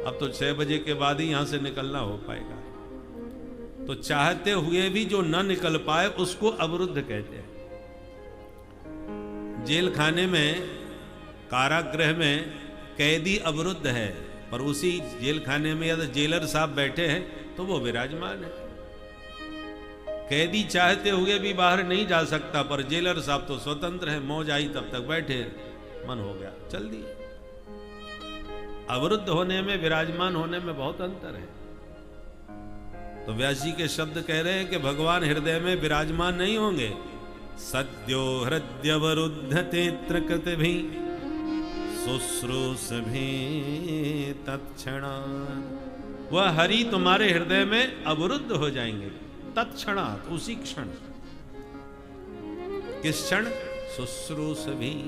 अब तो 6 बजे के बाद ही यहां से निकलना हो पाएगा। तो चाहते हुए भी जो न निकल पाए उसको अवरुद्ध कहते हैं। जेल खाने में, कारागृह में कैदी अवरुद्ध है, पर उसी जेल खाने में यदि जेलर साहब बैठे हैं तो वो विराजमान है। कैदी चाहते हुए भी बाहर नहीं जा सकता, पर जेलर साहब तो स्वतंत्र है। मौज आई तब तक बैठे, मन हो गया चल दिए। अवरुद्ध होने में, विराजमान होने में बहुत अंतर है। तो व्यास जी के शब्द कह रहे हैं कि भगवान हृदय में विराजमान नहीं होंगे। सद्यो हृदयवरुद्धते त्रिकृतभिः शुश्रूषभिः तत्क्षणात्। वह हरि तुम्हारे हृदय में अवरुद्ध हो जाएंगे तत्क्षणात्, उसी क्षण। किस क्षण? शुश्रूषभिः,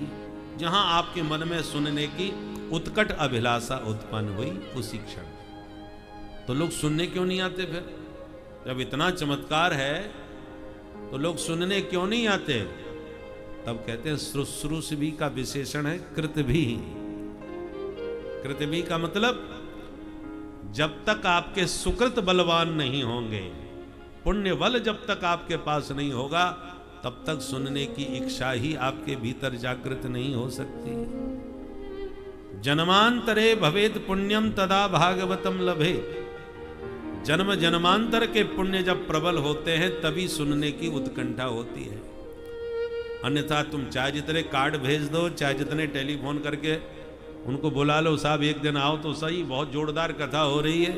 जहां आपके मन में सुनने की उत्कट अभिलाषा उत्पन्न हुई, उसी क्षण। तो लोग सुनने क्यों नहीं आते फिर? जब इतना चमत्कार है तो लोग सुनने क्यों नहीं आते? तब कहते हैं शुश्रूषभिः का विशेषण है कृतभिः। कृतभिः का मतलब जब तक आपके सुकृत बलवान नहीं होंगे, पुण्य बल जब तक आपके पास नहीं होगा, तब तक सुनने की इच्छा ही आपके भीतर जागृत नहीं हो सकती। जन्मांतरे भवेत पुण्यम तदा भागवतम लभे। जन्म जन्मांतर के पुण्य जब प्रबल होते हैं तभी सुनने की उत्कंठा होती है। अन्यथा तुम चाहे जितने कार्ड भेज दो, चाहे जितने टेलीफोन करके उनको बुला लो, साहब एक दिन आओ तो सही, बहुत जोरदार कथा हो रही है,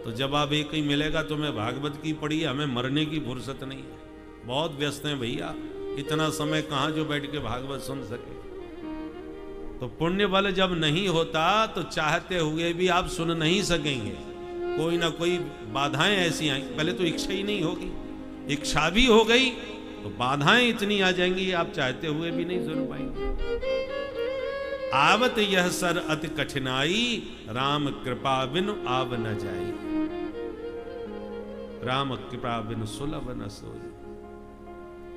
तो जवाब एक ही मिलेगा, तुम्हें भागवत की पड़ी है, हमें मरने की फुर्सत नहीं है, बहुत व्यस्त हैं भैया, इतना समय कहाँ जो बैठ के भागवत सुन सके। तो पुण्य बल जब नहीं होता तो चाहते हुए भी आप सुन नहीं सकेंगे। कोई ना कोई बाधाएं ऐसी आई, पहले तो इच्छा ही नहीं होगी, इच्छा भी हो गई तो बाधाएं इतनी आ जाएंगी आप चाहते हुए भी नहीं सुन पाएंगे। आवत यह सर अति कठिनाई, राम कृपा बिनु आव न जाई। राम कृपा बिनु सुलभ न सोई।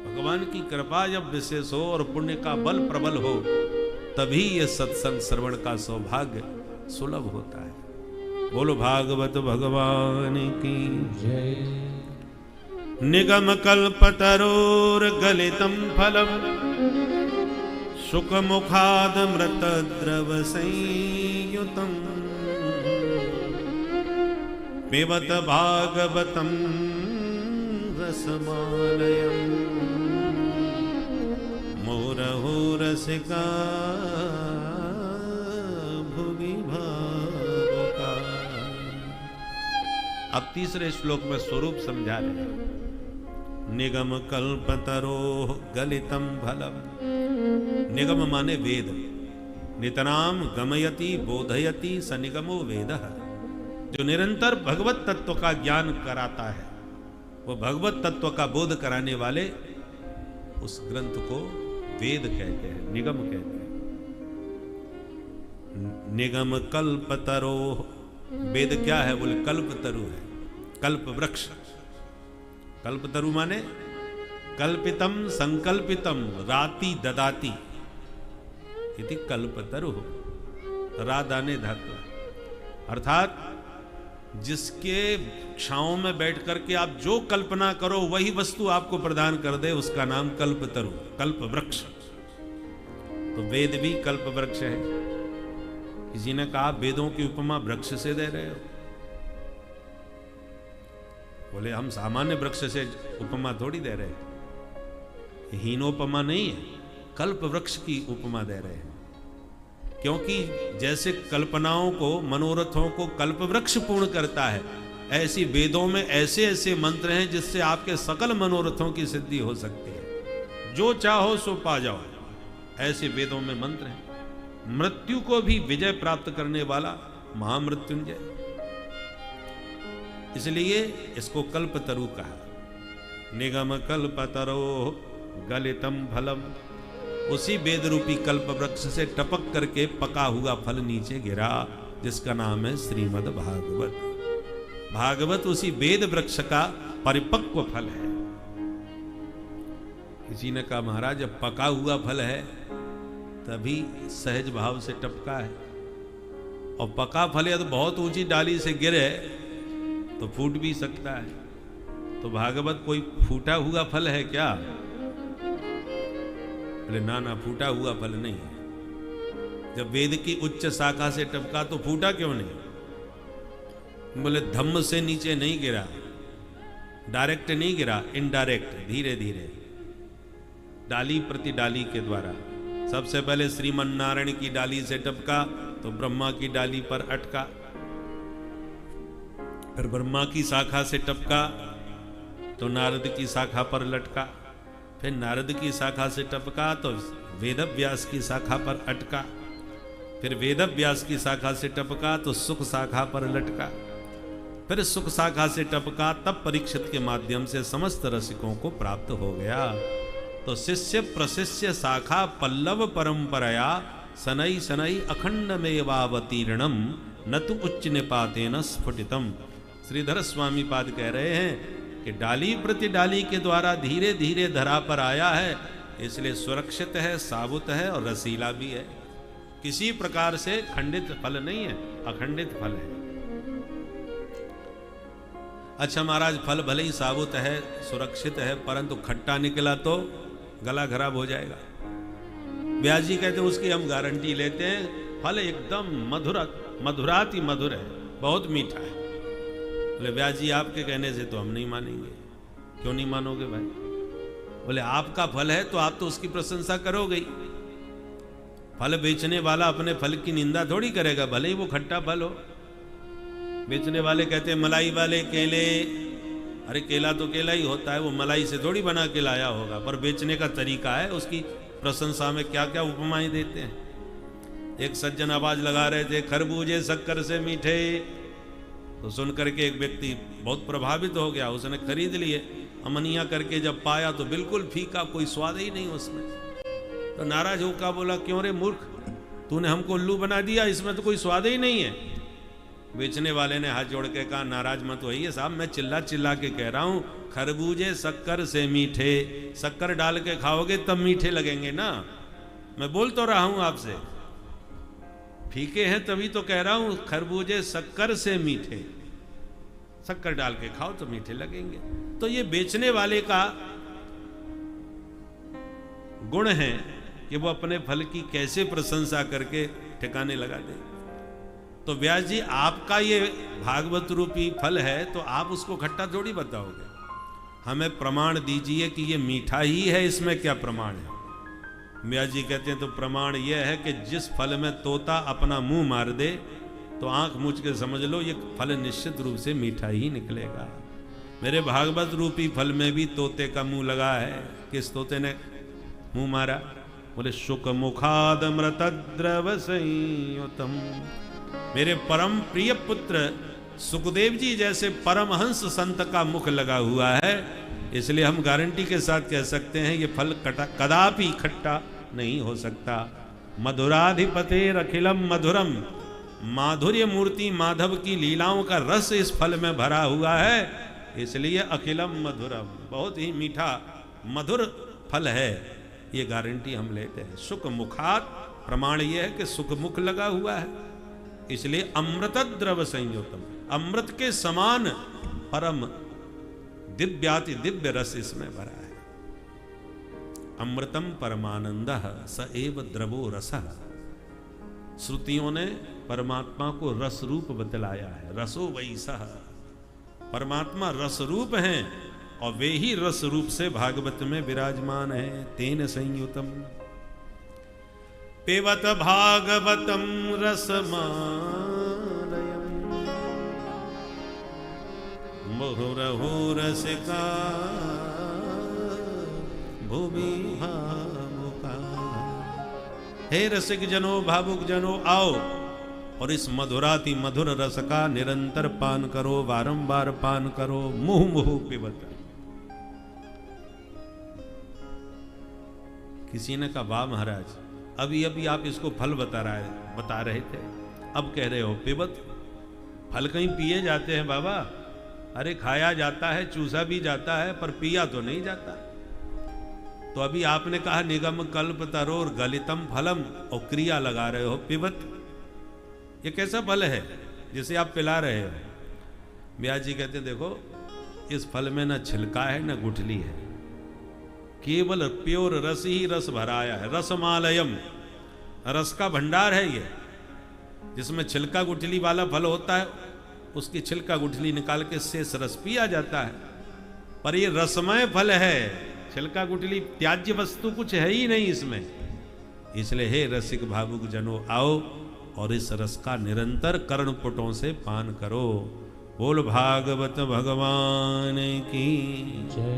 भगवान की कृपा जब विशेष हो और पुण्य का बल प्रबल हो, तभी ये सत्संग श्रवण का सौभाग्य सुलभ होता है। बोलो भागवत भगवान की जय। निगम कल्पतरोर गलितम फलम, सुख मुखाद मृत द्रव संयुतम, पिबत भागवतम रसमालयम, मुहुरहु रसिका अब तीसरे श्लोक में स्वरूप समझा रहे हैं। निगम कल्पतरो गलितम फलम। निगम माने वेद। नितराम गमयति बोधयति स निगमो वेदः। जो निरंतर भगवत तत्व का ज्ञान कराता है, वो भगवत तत्व का बोध कराने वाले उस ग्रंथ को वेद कहते हैं, निगम कहते हैं। निगम कल्पतरो। वेद क्या है? बोले कल्पतरु है, कल्प वृक्ष। कल्पतरु माने कल्पितम संकल्पितम राति ददाति इति कल्पतरु। रादाने धातु, अर्थात जिसके छांव में बैठ करके आप जो कल्पना करो वही वस्तु आपको प्रदान कर दे, उसका नाम कल्पतरु, कल्प वृक्ष। तो वेद भी कल्प वृक्ष है। किसी ने कहा वेदों की उपमा वृक्ष से दे रहे हो। बोले हम सामान्य वृक्ष से उपमा थोड़ी दे रहे हैं, हीनोपमा नहीं है, कल्प वृक्ष की उपमा दे रहे हैं। क्योंकि जैसे कल्पनाओं को, मनोरथों को कल्प वृक्ष पूर्ण करता है, ऐसी वेदों में ऐसे ऐसे मंत्र हैं जिससे आपके सकल मनोरथों की सिद्धि हो सकती है। जो चाहो सो पा जाओ, ऐसे वेदों में मंत्र हैं। मृत्यु को भी विजय प्राप्त करने वाला महामृत्युंजय, इसलिए इसको कल्पतरु कहा। निगम कल्पतरो गलितम फलम। उसी वेद रूपी कल्प वृक्ष से टपक करके पका हुआ फल नीचे गिरा, जिसका नाम है श्रीमद् भागवत। भागवत उसी वेद वृक्ष का परिपक्व फल है। किसी ने कहा महाराज जब पका हुआ फल है तभी सहज भाव से टपका है, और पका फल है तो बहुत ऊंची डाली से गिरे तो फूट भी सकता है। तो भागवत कोई फूटा हुआ फल है क्या? बोले ना ना, फूटा हुआ फल नहीं है। जब वेद की उच्च शाखा से टपका तो फूटा क्यों नहीं? बोले धम्म से नीचे नहीं गिरा, डायरेक्ट नहीं गिरा, इनडायरेक्ट, धीरे धीरे, डाली प्रति डाली के द्वारा। सबसे पहले श्रीमन नारायण की डाली से टपका तो ब्रह्मा की डाली पर अटका, फिर ब्रह्मा की शाखा से टपका तो नारद की शाखा पर लटका, फिर नारद की शाखा से टपका तो वेदव्यास की शाखा पर अटका, फिर वेदव्यास की शाखा से टपका तो सुख शाखा पर लटका, फिर सुख शाखा से टपका तब परीक्षित के माध्यम से समस्त रसिकों को प्राप्त हो गया। तो शिष्य प्रशिष्य शाखा पल्लव परंपराया शनै शनै अखंड मेवावतीर्णम न तो उच्च निपातेन स्फुटितम। श्रीधर स्वामी पाद कह रहे हैं कि डाली प्रति डाली के द्वारा धीरे धीरे धरा पर आया है, इसलिए सुरक्षित है, साबुत है और रसीला भी है। किसी प्रकार से खंडित फल नहीं है, अखंडित फल है। अच्छा महाराज, फल भले ही साबुत है, सुरक्षित है, परंतु खट्टा निकला तो गला खराब हो जाएगा। व्यास जी कहते हैं उसकी हम गारंटी लेते हैं, फल एकदम मधुराति मधुर है, बहुत मीठा है। बोले व्यास जी आपके कहने से तो हम नहीं मानेंगे। क्यों नहीं मानोगे भाई? बोले आपका फल है तो आप तो उसकी प्रशंसा करोगे ही। फल बेचने वाला अपने फल की निंदा थोड़ी करेगा, भले ही वो खट्टा फल हो। बेचने वाले कहते हैं मलाई वाले केले, अरे केला तो केला ही होता है, वो मलाई से थोड़ी बना के लाया होगा, पर बेचने का तरीका है। उसकी प्रशंसा में क्या क्या उपमाएं देते हैं। एक सज्जन आवाज लगा रहे थे खरबूजे शक्कर से मीठे, तो सुन करके एक व्यक्ति बहुत प्रभावित हो गया, उसने खरीद लिए। अमनिया करके जब पाया तो बिल्कुल फीका, कोई स्वाद ही नहीं उसमें। तो नाराज होकर बोला क्यों रे मूर्ख, तूने हमको उल्लू बना दिया, इसमें तो कोई स्वाद ही नहीं है। बेचने वाले ने हाथ जोड़ के कहा नाराज मत होइए साहब, मैं चिल्ला चिल्ला के कह रहा हूं खरबूजे शक्कर से मीठे, शक्कर डाल के खाओगे तब मीठे लगेंगे ना। मैं बोल तो रहा हूं आपसे, फीके हैं तभी तो कह रहा हूं खरबूजे शक्कर से मीठे, शक्कर डाल के खाओ तो मीठे लगेंगे। तो ये बेचने वाले का गुण है कि वो अपने फल की कैसे प्रशंसा करके ठिकाने लगा दे। तो व्यास जी आपका ये भागवत रूपी फल है तो आप उसको खट्टा थोड़ी बताओगे, हमें प्रमाण दीजिए कि ये मीठा ही है, इसमें क्या प्रमाण है। व्यास जी कहते हैं तो प्रमाण यह है कि जिस फल में तोता अपना मुंह मार दे तो आंख मूछ के समझ लो ये फल निश्चित रूप से मीठा ही निकलेगा। मेरे भागवत रूपी फल में भी तोते का मुंह लगा है। किस तोते ने मुंह मारा? बोले शुक मुखाद अमृतद्रव संयुतम। मेरे परम प्रिय पुत्र सुखदेव जी जैसे परमहंस संत का मुख लगा हुआ है, इसलिए हम गारंटी के साथ कह सकते हैं ये फल कदापि खट्टा नहीं हो सकता। मधुराधिपतेर अखिलम मधुरम। माधुर्य मूर्ति माधव की लीलाओं का रस इस फल में भरा हुआ है, इसलिए अखिलम मधुरम, बहुत ही मीठा मधुर फल है, ये गारंटी हम लेते हैं। सुख मुखात, प्रमाण ये है कि सुख मुख लगा हुआ है, इसलिए अमृत द्रव संयुतम, अमृत के समान परम दिव्याति दिव्य रस इसमें भरा है। अमृतम परमानंद स एव द्रवो रसः। श्रुतियों ने परमात्मा को रस रूप बतलाया है। रसो वैसा, परमात्मा रस रूप हैं और वे ही रस रूप से भागवत में विराजमान है। तेन संयुतम पिबत भागवतम रसमालयम मुहुरहु रसिका भूमि भावुका। हे रसिक जनो, भावुक जनो, आओ और इस मधुराति मधुर रस का निरंतर पान करो, बारंबार पान करो। मुहु मुहु पिबत। किसी ने कहा वाह महाराज, अभी अभी आप इसको फल बता रहे थे, अब कह रहे हो पिबत। फल कहीं पिए जाते हैं बाबा? अरे खाया जाता है, चूसा भी जाता है, पर पिया तो नहीं जाता। तो अभी आपने कहा निगम कल्प तरोर गलितम फलम, और क्रिया लगा रहे हो पिबत। ये कैसा फल है जिसे आप पिला रहे हो? ब्यास जी कहते देखो, इस फल में न छिलका है न गुठली है, केवल प्योर रस ही रस भराया है। रसमालयम, रस का भंडार है ये। जिसमें छिलका गुठली वाला फल होता है, उसकी छिलका गुठली निकाल के शेष रस पिया जाता है, पर ये रसमय फल है। छिलका गुठली त्याज्य वस्तु कुछ है ही नहीं इसमें। इसलिए हे रसिक भावुक जनो, आओ और इस रस का निरंतर कर्णपुटों से पान करो। बोल भागवत भगवान की जय।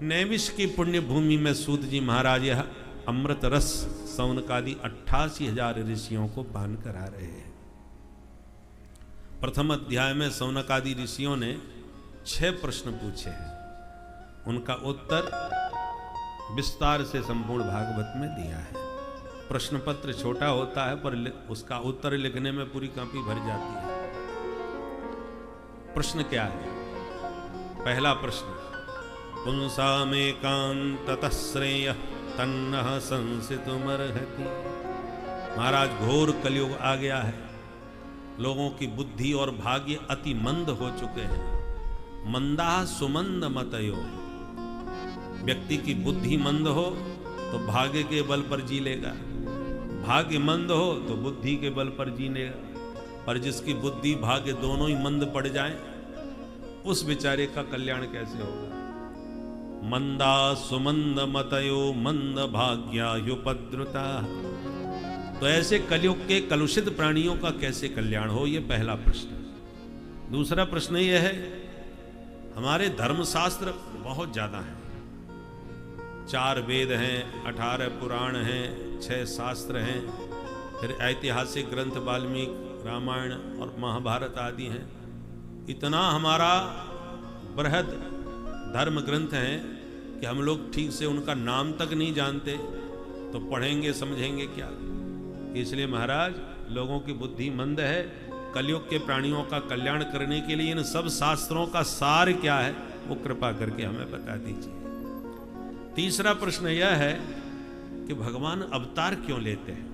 नैमिष की पुण्य भूमि में सूत जी महाराज यह अमृत रस सौनकादि 88,000 ऋषियों को पान करा रहे हैं। प्रथम अध्याय में सौनकादि ऋषियों ने 6 प्रश्न पूछे हैं, उनका उत्तर विस्तार से संपूर्ण भागवत में दिया है। प्रश्न पत्र छोटा होता है पर उसका उत्तर लिखने में पूरी कापी भर जाती है। प्रश्न क्या है? पहला प्रश्न, पुंसामेकांततः श्रेयः तन्नः संसितुमर्हति। महाराज घोर कलयुग आ गया है, लोगों की बुद्धि और भाग्य अति मंद हो चुके हैं। मंदा सुमंद मतयो, व्यक्ति की बुद्धि मंद हो तो भाग्य के बल पर जी लेगा, भाग्य मंद हो तो बुद्धि के बल पर जीनेगा। पर जिसकी बुद्धि भाग्य दोनों ही मंद पड़ जाएं, उस बेचारे का कल्याण कैसे होगा? मंदा सुमंद मतयो मंद भाग्यायुपद्रुता। तो ऐसे कलयुग के कलुषित प्राणियों का कैसे कल्याण हो, ये पहला प्रश्न। दूसरा प्रश्न यह है, हमारे धर्मशास्त्र बहुत ज्यादा हैं, 4 वेद हैं, 18 पुराण हैं, 6 शास्त्र हैं, फिर ऐतिहासिक ग्रंथ वाल्मीकि रामायण और महाभारत आदि हैं। इतना हमारा बृहद धर्म ग्रंथ हैं कि हम लोग ठीक से उनका नाम तक नहीं जानते, तो पढ़ेंगे समझेंगे क्या? इसलिए महाराज लोगों की बुद्धि मंद है। कलयुग के प्राणियों का कल्याण करने के लिए इन सब शास्त्रों का सार क्या है, वो कृपा करके हमें बता दीजिए। तीसरा प्रश्न यह है कि भगवान अवतार क्यों लेते हैं?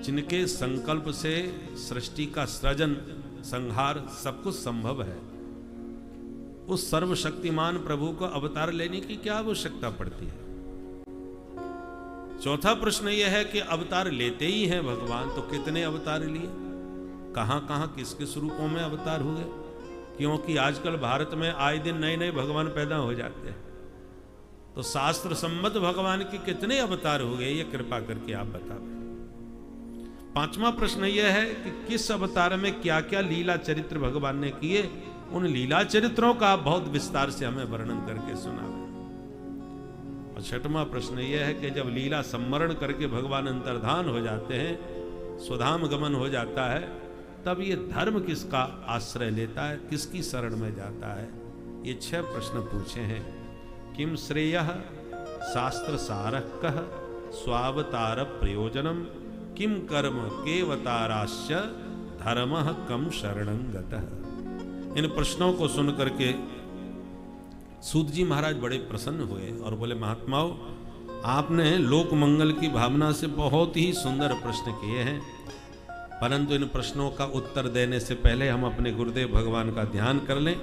जिनके संकल्प से सृष्टि का सृजन संहार सब कुछ संभव है, उस सर्वशक्तिमान प्रभु को अवतार लेने की क्या आवश्यकता पड़ती है? चौथा प्रश्न यह है कि अवतार लेते ही हैं भगवान, तो कितने अवतार लिए, कहां कहां किस किस रूपों में अवतार हुए? क्योंकि आजकल भारत में आए दिन नए नए भगवान पैदा हो जाते हैं। तो शास्त्र सम्मत भगवान के कितने अवतार हो गए, ये कृपा करके आप बता दें। पांचवा प्रश्न यह है कि किस अवतार में क्या क्या लीला चरित्र भगवान ने किए, उन लीला चरित्रों का आप बहुत विस्तार से हमें वर्णन करके सुनावें। और छठवां प्रश्न यह है कि जब लीला सम्मरण करके भगवान अंतर्धान हो जाते हैं, स्वधाम गमन हो जाता है, तब ये धर्म किसका आश्रय लेता है, किसकी शरण में जाता है। ये 6 प्रश्न पूछे हैं। किम श्रेयः शास्त्र सारः कः स्वावतार प्रयोजनम किम कर्म केवताराश्च धर्मः कम शरणं गतः। इन प्रश्नों को सुन करके सूत जी महाराज बड़े प्रसन्न हुए और बोले, महात्माओं, आपने लोक मंगल की भावना से बहुत ही सुंदर प्रश्न किए हैं, परंतु इन प्रश्नों का उत्तर देने से पहले हम अपने गुरुदेव भगवान का ध्यान कर लें,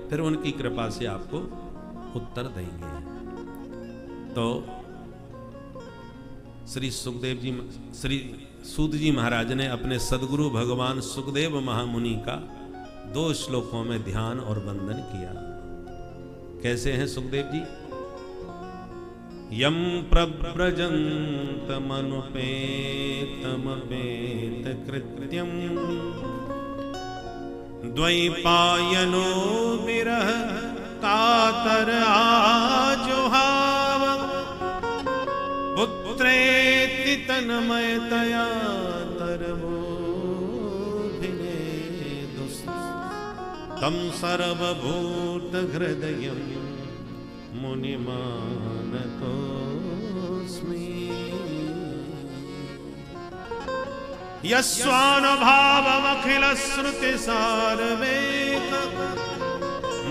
फिर उनकी कृपा से आपको उत्तर देंगे। तो श्री सूत जी महाराज ने अपने सदगुरु भगवान सुखदेव महामुनि का 2 श्लोकों में ध्यान और वंदन किया। कैसे हैं सुखदेव जी? यम प्रव्रजन्तमनुपेतमपेत कृत्यम द्वैपायनो विरह कातर आजुहाव पुत्रेति तन्मयतया तरवोभिनेदुस् तं सर्वभूत हृदयं मुनिमानतोऽस्मि। यस्वानुभावमखिल श्रुति सारवेद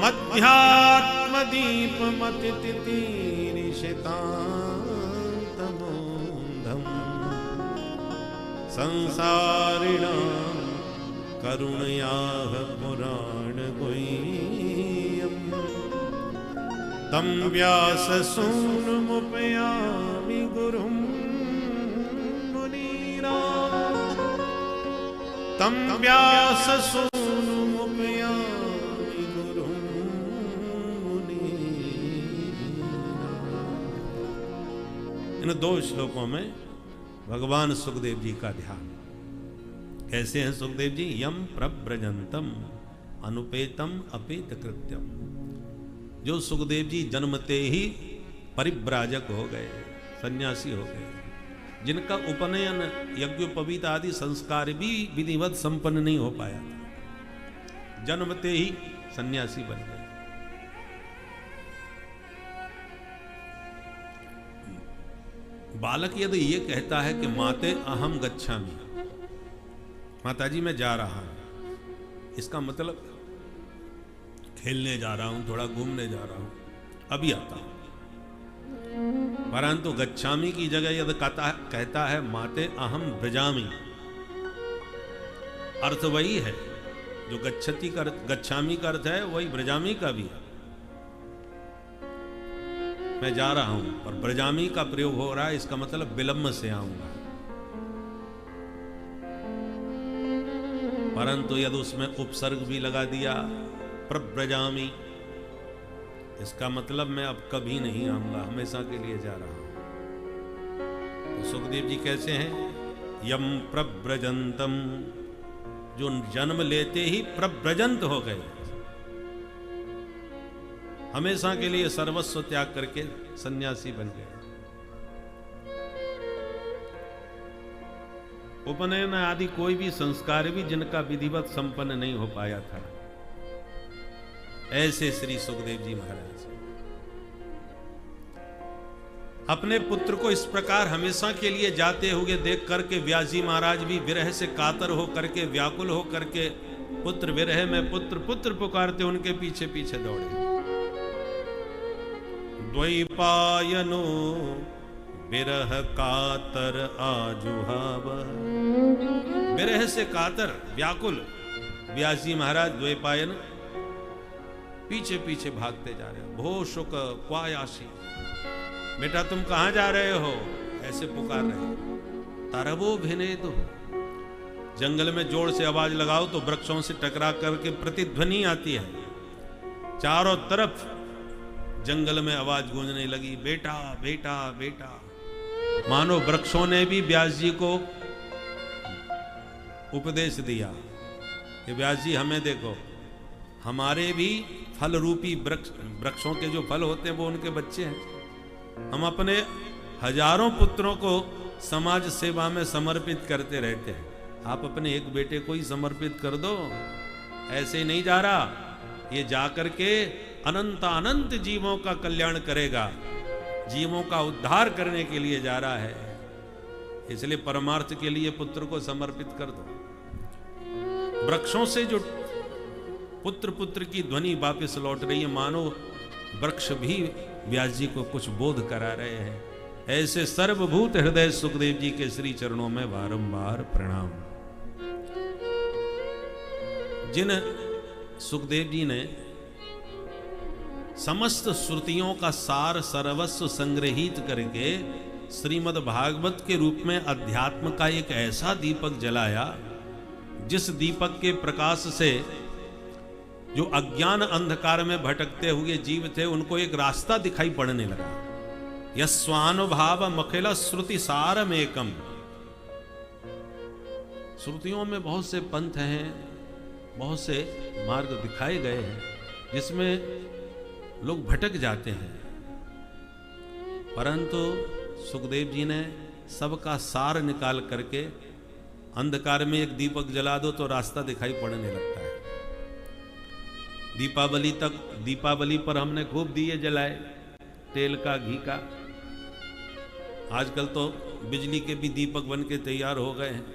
मध्यात्मदीपमतितिरीशितान्तमोऽन्धम् संसारिणां करुणयाः पुराणगुह्यम् तं व्याससूनुमुपयामि गुरुं मुनीनाम् तं व्याससूनुमुपयामि गुरुं मुनीनाम्। इन 2 श्लोकों में भगवान सुखदेव जी का ध्यान। कैसे हैं सुखदेव जी? यम प्रव्रजंतम अनुपेतम अपेत कृत्यम। जो सुखदेव जी जन्मते ही परिव्राजक हो गए, सन्यासी हो गए, जिनका उपनयन यज्ञोपवीत आदि संस्कार भी विधिवत संपन्न नहीं हो पाया था, जन्मते ही सन्यासी बन गए। बालक यदि ये कहता है कि माते अहम गच्छामि, माताजी मैं जा रहा हूं, इसका मतलब खेलने जा रहा हूं, थोड़ा घूमने जा रहा हूं, अभी आता हूं। परंतु गच्छामि की जगह यदि कहता है माते अहम व्रजामि, अर्थ वही है जो गच्छति का गच्छामि का अर्थ है, वही व्रजामि का भी है। मैं जा रहा हूं और व्रजामि का प्रयोग हो रहा है, इसका मतलब विलंब से आऊंगा। परंतु यदि उसमें उपसर्ग भी लगा दिया प्रव्रजामि, इसका मतलब मैं अब कभी नहीं आऊंगा, हमेशा के लिए जा रहा हूं। तो सुखदेव जी कैसे हैं? यम प्रव्रजंतम, जो जन्म लेते ही प्रव्रजंत हो गए, हमेशा के लिए सर्वस्व त्याग करके सन्यासी बन गए। उपनयन आदि कोई भी संस्कार भी जिनका विधिवत संपन्न नहीं हो पाया था, ऐसे श्री सुखदेव जी महाराज अपने पुत्र को इस प्रकार हमेशा के लिए जाते हुए देख करके व्यास जी महाराज भी विरह से कातर हो करके, व्याकुल हो करके, पुत्र विरह में पुत्र पुत्र पुकारते उनके पीछे पीछे दौड़े। द्वैपायनो विरह कातर आजुहाव, विरह से कातर व्याकुल व्यास जी महाराज द्वैपायन पीछे पीछे भागते जा रहे हो। भो शुक क्वायासी, बेटा तुम कहां जा रहे हो, ऐसे पुकार रहे। तरबो भिनेदु, जंगल में जोर से आवाज लगाओ तो वृक्षों से टकरा करके प्रतिध्वनि आती है, चारों तरफ जंगल में आवाज गूंजने लगी, बेटा बेटा बेटा। मानो वृक्षों ने भी व्यास जी को उपदेश दिया कि व्यास जी हमें देखो, हमारे भी फल रूपी वृक्षों के जो फल होते हैं वो उनके बच्चे हैं। हम अपने हजारों पुत्रों को समाज सेवा में समर्पित करते रहते हैं, आप अपने एक बेटे को ही समर्पित कर दो, ऐसे नहीं जा रहा। ये जाकर के अनंत अनंत जीवों का कल्याण करेगा, जीवों का उद्धार करने के लिए जा रहा है, इसलिए परमार्थ के लिए पुत्र को समर्पित कर दो। वृक्षों से जो पुत्र पुत्र की ध्वनि वापस लौट रही है, मानो वृक्ष भी व्यास जी को कुछ बोध करा रहे हैं। ऐसे सर्वभूत हृदय सुखदेव जी के श्री चरणों में बारंबार प्रणाम। जिन सुखदेव जी ने समस्त श्रुतियों का सार सर्वस्व संग्रहित करके श्रीमद् भागवत के रूप में अध्यात्म का एक ऐसा दीपक जलाया, जिस दीपक के प्रकाश से जो अज्ञान अंधकार में भटकते हुए जीव थे उनको एक रास्ता दिखाई पड़ने लगा। यस्वानुभाव मखिल श्रुति सारमेकम। श्रुतियों में बहुत से पंथ हैं, बहुत से मार्ग दिखाए गए हैं जिसमें लोग भटक जाते हैं, परंतु सुखदेव जी ने सबका सार निकाल करके अंधकार में एक दीपक जला दो तो रास्ता दिखाई पड़ने लगता है। दीपावली पर हमने खूब दिए जलाए, तेल का, घी का। आजकल तो बिजली के भी दीपक बन के तैयार हो गए हैं।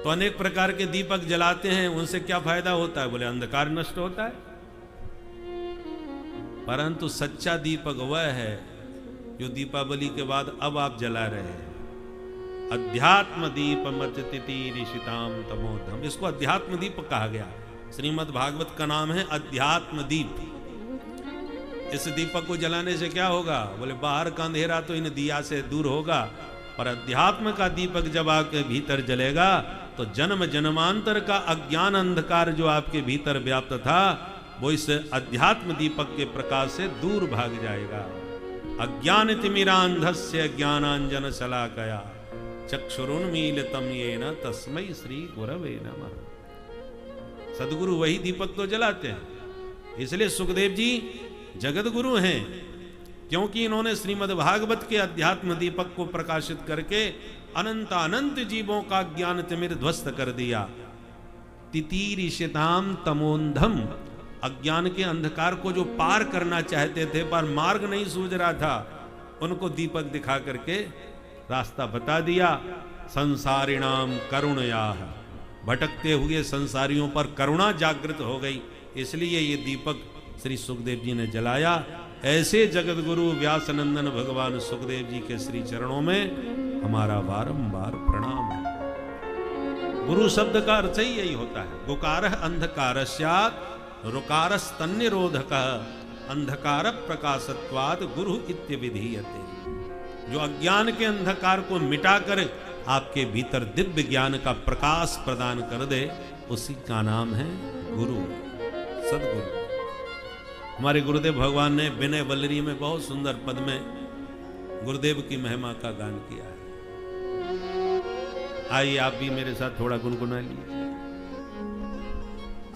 तो अनेक प्रकार के दीपक जलाते हैं, उनसे क्या फायदा होता है? बोले अंधकार नष्ट होता है। परंतु सच्चा दीपक वह है जो दीपावली के बाद अब आप जला रहे हैं। अध्यात्म दीप मत तितिरिषिताम तमोधम, इसको अध्यात्म दीप कहा गया। श्रीमद् भागवत का नाम है अध्यात्म दीप। इस दीपक को जलाने से क्या होगा? बोले बाहर का अंधेरा तो इन दिया से दूर होगा, पर अध्यात्म का दीपक जब आपके भीतर जलेगा तो जन्म जन्मांतर का अज्ञान अंधकार जो आपके भीतर व्याप्त था वो इस अध्यात्म दीपक के प्रकाश से दूर भाग जाएगा। अज्ञान तिमिरांधस्य ज्ञानांजन शलाकया चक्षुरुन्मीलितं येन तस्मै श्री गुरवे नमः। सदगुरु वही दीपक तो जलाते हैं, इसलिए सुखदेव जी जगत गुरु हैं, क्योंकि इन्होंने श्रीमद् भागवत के अध्यात्म दीपक को प्रकाशित करके अनंत अनंत जीवों का ज्ञान तिमिर ध्वस्त कर दिया। तितिरिषिताम तमोंधम, अज्ञान के अंधकार को जो पार करना चाहते थे पर मार्ग नहीं सूझ रहा था, उनको दीपक दिखा करके रास्ता बता दिया। संसारिणाम करुणया, भटकते हुए संसारियों पर करुणा जागृत हो गई, इसलिए ये दीपक श्री सुखदेव जी ने जलाया। ऐसे जगत गुरु व्यासनंदन भगवान सुखदेव जी के श्री चरणों में हमारा बारंबार प्रणाम है। गुरु शब्द का अर्थ ही यही होता है। गुकारः अंधकारस्यात् रुकारस्तन्निरोधकः अंधकार प्रकाशत्वात् गुरु इत्यभिधीयते। जो अज्ञान के अंधकार को मिटाकर आपके भीतर दिव्य ज्ञान का प्रकाश प्रदान कर दे, उसी का नाम है गुरु, सदगुरु। हमारे गुरुदेव भगवान ने विनय वल्लरी में बहुत सुंदर पद में गुरुदेव की महिमा का गान किया है। आइए आप भी मेरे साथ थोड़ा गुनगुना लीजिए।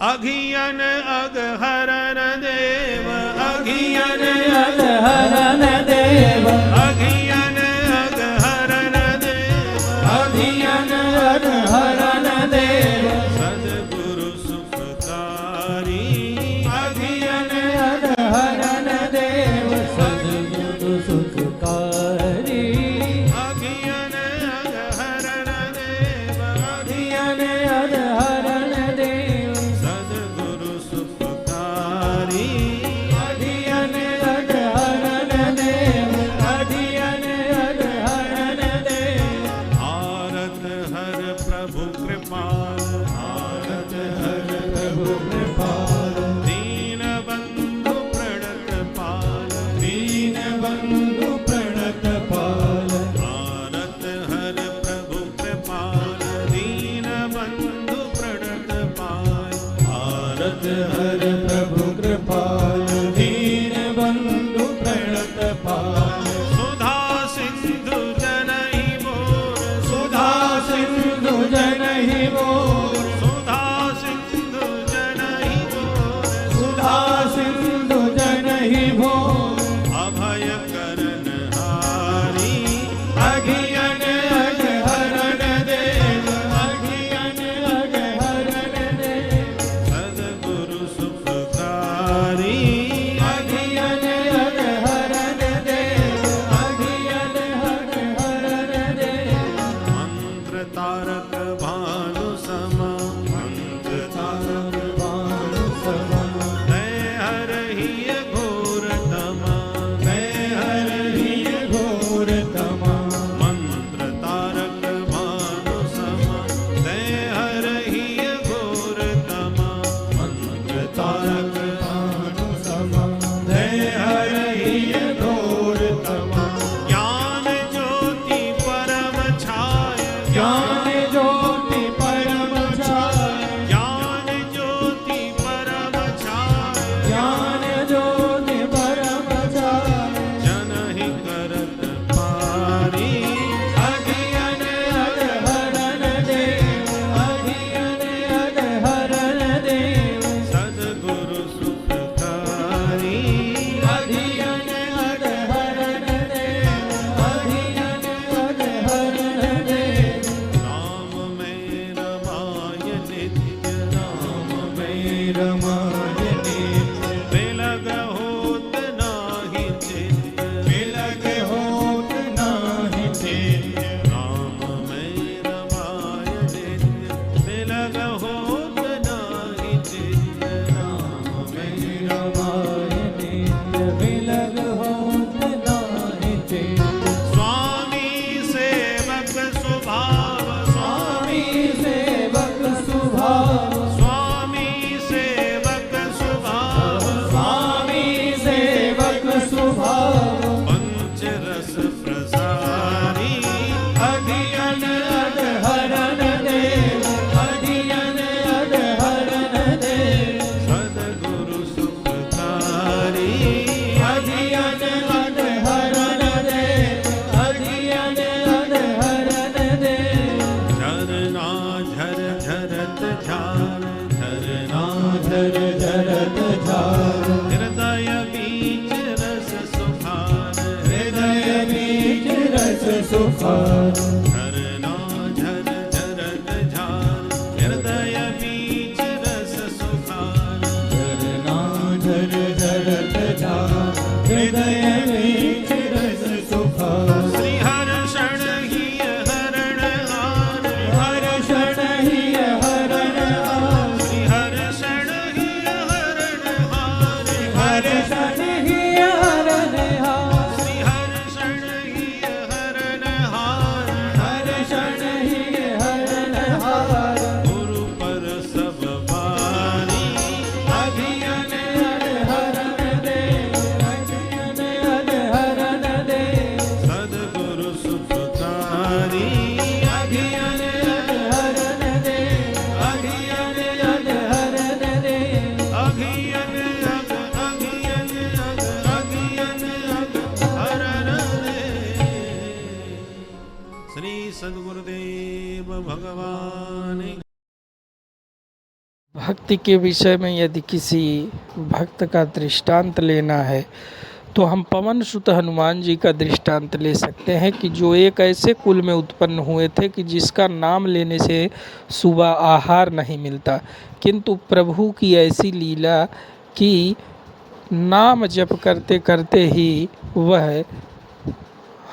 अघियन अघहरन देव, अघियन अघहरन देव, अघियन अघहरन देव, अघियन अघहरन देव, सद्गुरु सुखकारी, अघियन अघहरन देव, सद्गुरु सुखकारी, अघियन अघहरन देव, अघियन अघहरन देव, सद्गुरु सुखकारी, अघियन अघहरन देव, अघियन अघहरन देव। आरत हर प्रभु कृपाल, आरत हर प्रभु कृपाल, दीन बंधु प्रणत पाल, दीन बंधु प्रणत पाल। आरत हर प्रभु कृपाल, दीन बंधु प्रणत पाल, आरत हर प्रभु कृपाल, दीन राधा सिंधु जनहि भोर अभय करण हारी अघियन अघ हरण देव अघियन अघ हरण देव सद्गुरु सुखकारी अघियन अघ हरण देव अघियन अघ हरण देव मंत्र तारक भानु सम मंत्र तारक भानु समा दय हरहि घोर तमा मैं हरहि घोर तमा मंत्र तारक भानु सम दय हरहि घोर तमा मंत्र तारक भानु समा दय हरहि घोर तमा ज्ञान ज्योति परम छाय ज्ञान ज्योति परम छाय ज्ञान ज्योति परम छाय ज्ञान ज्योति परम छाय जनहि करत पारी अघियन अघ हरण देव अघियन अघ हरण देव सद्गुरु सुखकारी अघियन अघ हरण देव अघियन अघ हरण देव राम में रमाय नित्य राम मैं रमाय नित्य बिलग होत नाही चित्त बिलग होत नाहि चित्त राम में रमाय नित्य बिलग होत नाही चित्त राम मैं रमाय नित्य बिलग होत नाहि चित्त स्वामी सेवक स्वभाव स्वामी सेवक सुभाव स्वामी सेवक स्वभाव स्वामी सेवक सुभाव पंच रस प्रसारी अघियन अघ हरण देव अघियन अघ हरण देव सद्गुरु सुखकारी अघियन अघ हरण देव अघियन अघ हरण देव झरना झर झरत झार झरना झर झरत झार हृदय बीच रस सुखार हृदय बीच रस सुखार झरना झर झरत झार हृदय बीच रस सुखार झरना झर झरत झार हृदय बीच रस सुखार श्री हर्षण ही हरण हार हर्षण ही हरण हार श्री हर्षण ही हरण हार हर्षण ही हरण हार श्री हर्षण ही हरण हार हर्षण ही हरण हार गुरु पर सब भारी अघियन अघ हरण देव अघियन अघ हरण देव सद्गुरु सुखकारी अघियन अघ हरण देव अघियन अघ हरण देव अघियन अघ अघियन अघ अघियन अघ हरण रे। श्री सद्गुरुदेव भगवान भक्ति के विषय में यदि किसी भक्त का दृष्टांत लेना है तो हम पवन सुत हनुमान जी का दृष्टांत ले सकते हैं कि जो एक ऐसे कुल में उत्पन्न हुए थे कि जिसका नाम लेने से सुबह आहार नहीं मिलता, किंतु प्रभु की ऐसी लीला कि नाम जप करते करते ही वह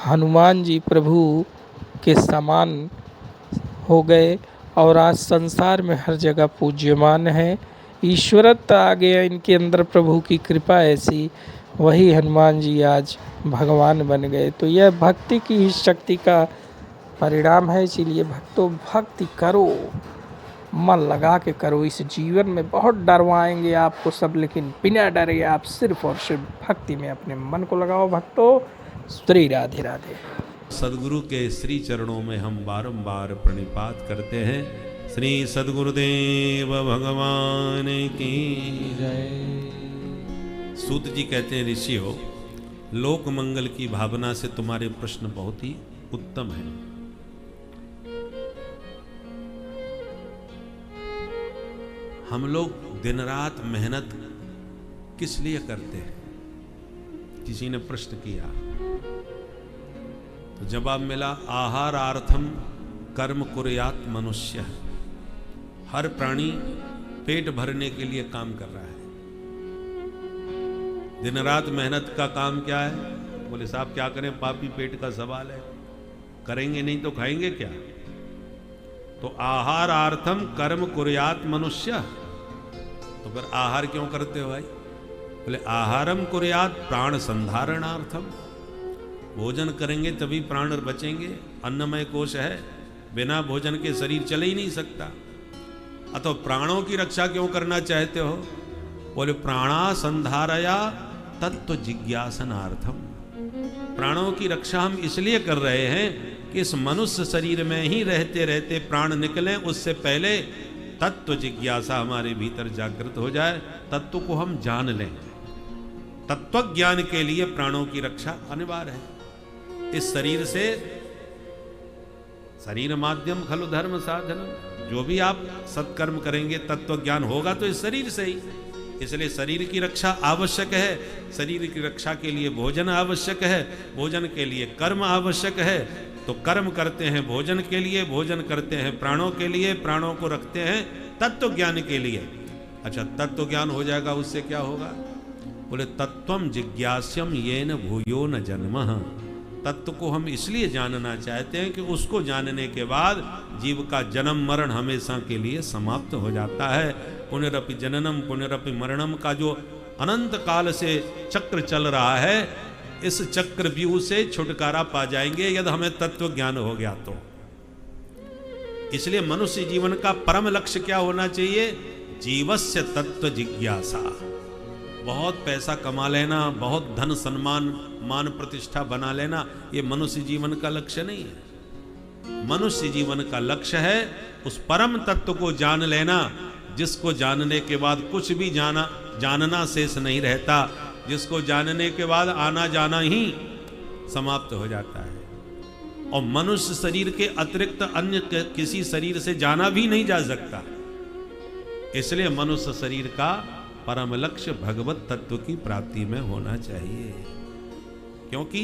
हनुमान जी प्रभु के समान हो गए और आज संसार में हर जगह पूज्यमान है। ईश्वरत्व आ गया इनके अंदर, प्रभु की कृपा ऐसी, वही हनुमान जी आज भगवान बन गए। तो यह भक्ति की ही शक्ति का परिणाम है। इसीलिए भक्तों, भक्ति करो, मन लगा के करो। इस जीवन में बहुत डरवाएंगे आपको सब, लेकिन बिना डरे आप सिर्फ और सिर्फ भक्ति में अपने मन को लगाओ। भक्तों, श्री राधे राधे। सदगुरु के श्री चरणों में हम बारंबार प्रणिपात करते हैं। श्री सदगुरुदेव भगवान की जय। सूत जी कहते हैं, ऋषि हो, लोक मंगल की भावना से तुम्हारे प्रश्न बहुत ही उत्तम हैं। हम लोग दिन रात मेहनत किस लिए करते हैं? किसी ने प्रश्न किया तो जवाब मिला, आहारार्थम कर्म कुर्यात मनुष्य। हर प्राणी पेट भरने के लिए काम कर रहा है। दिन रात मेहनत का काम क्या है? बोले साहब क्या करें, पापी पेट का सवाल है, करेंगे नहीं तो खाएंगे क्या? तो आहारार्थम कर्म कुर्यात मनुष्य। तो फिर आहार क्यों करते हो भाई? बोले आहारम कुर्यात प्राण संधारणार्थम। भोजन करेंगे तभी प्राण बचेंगे, अन्नमय कोश है, बिना भोजन के शरीर चल ही नहीं सकता। अतः प्राणों की रक्षा क्यों करना चाहते हो? बोले प्राणा संधारया तत्व जिज्ञासनार्थम। प्राणों की रक्षा हम इसलिए कर रहे हैं कि इस मनुष्य शरीर में ही रहते रहते प्राण निकलें, उससे पहले तत्व जिज्ञासा हमारे भीतर जागृत हो जाए, तत्व को हम जान लें। तत्व ज्ञान के लिए प्राणों की रक्षा अनिवार्य है। इस शरीर से, शरीर माध्यम खलु धर्म साधनम, जो भी आप सत्कर्म करेंगे तत्व ज्ञान होगा तो इस शरीर से ही। इसलिए शरीर की रक्षा आवश्यक है। शरीर की रक्षा के लिए भोजन आवश्यक है, भोजन के लिए कर्म आवश्यक है। तो कर्म करते हैं भोजन के लिए, भोजन करते हैं प्राणों के लिए, प्राणों को रखते हैं तत्व ज्ञान के लिए। अच्छा, तत्व ज्ञान हो जाएगा, उससे क्या होगा? बोले तत्वम जिज्ञास्यम येन भूयो न जन्मः। तत्व को हम इसलिए जानना चाहते हैं कि उसको जानने के बाद जीव का जन्म मरण हमेशा के लिए समाप्त हो जाता है। पुनरपि जननम पुनरपि मरणम का जो अनंत काल से चक्र चल रहा है, इस चक्र व्यूह से छुटकारा पा जाएंगे यदि हमें तत्व ज्ञान हो गया तो। इसलिए मनुष्य जीवन का परम लक्ष्य क्या होना चाहिए? जीवस्य तत्व जिज्ञासा। बहुत पैसा कमा लेना, बहुत धन सम्मान मान प्रतिष्ठा बना लेना, ये मनुष्य जीवन का लक्ष्य नहीं है। मनुष्य जीवन का लक्ष्य है उस परम तत्व को जान लेना, जिसको जानने के बाद कुछ भी जानना शेष नहीं रहता, जिसको जानने के बाद आना जाना ही समाप्त हो जाता है। और मनुष्य शरीर के अतिरिक्त अन्य किसी शरीर से जाना भी नहीं जा सकता। इसलिए मनुष्य शरीर का परम लक्ष्य भगवत तत्व की प्राप्ति में होना चाहिए। क्योंकि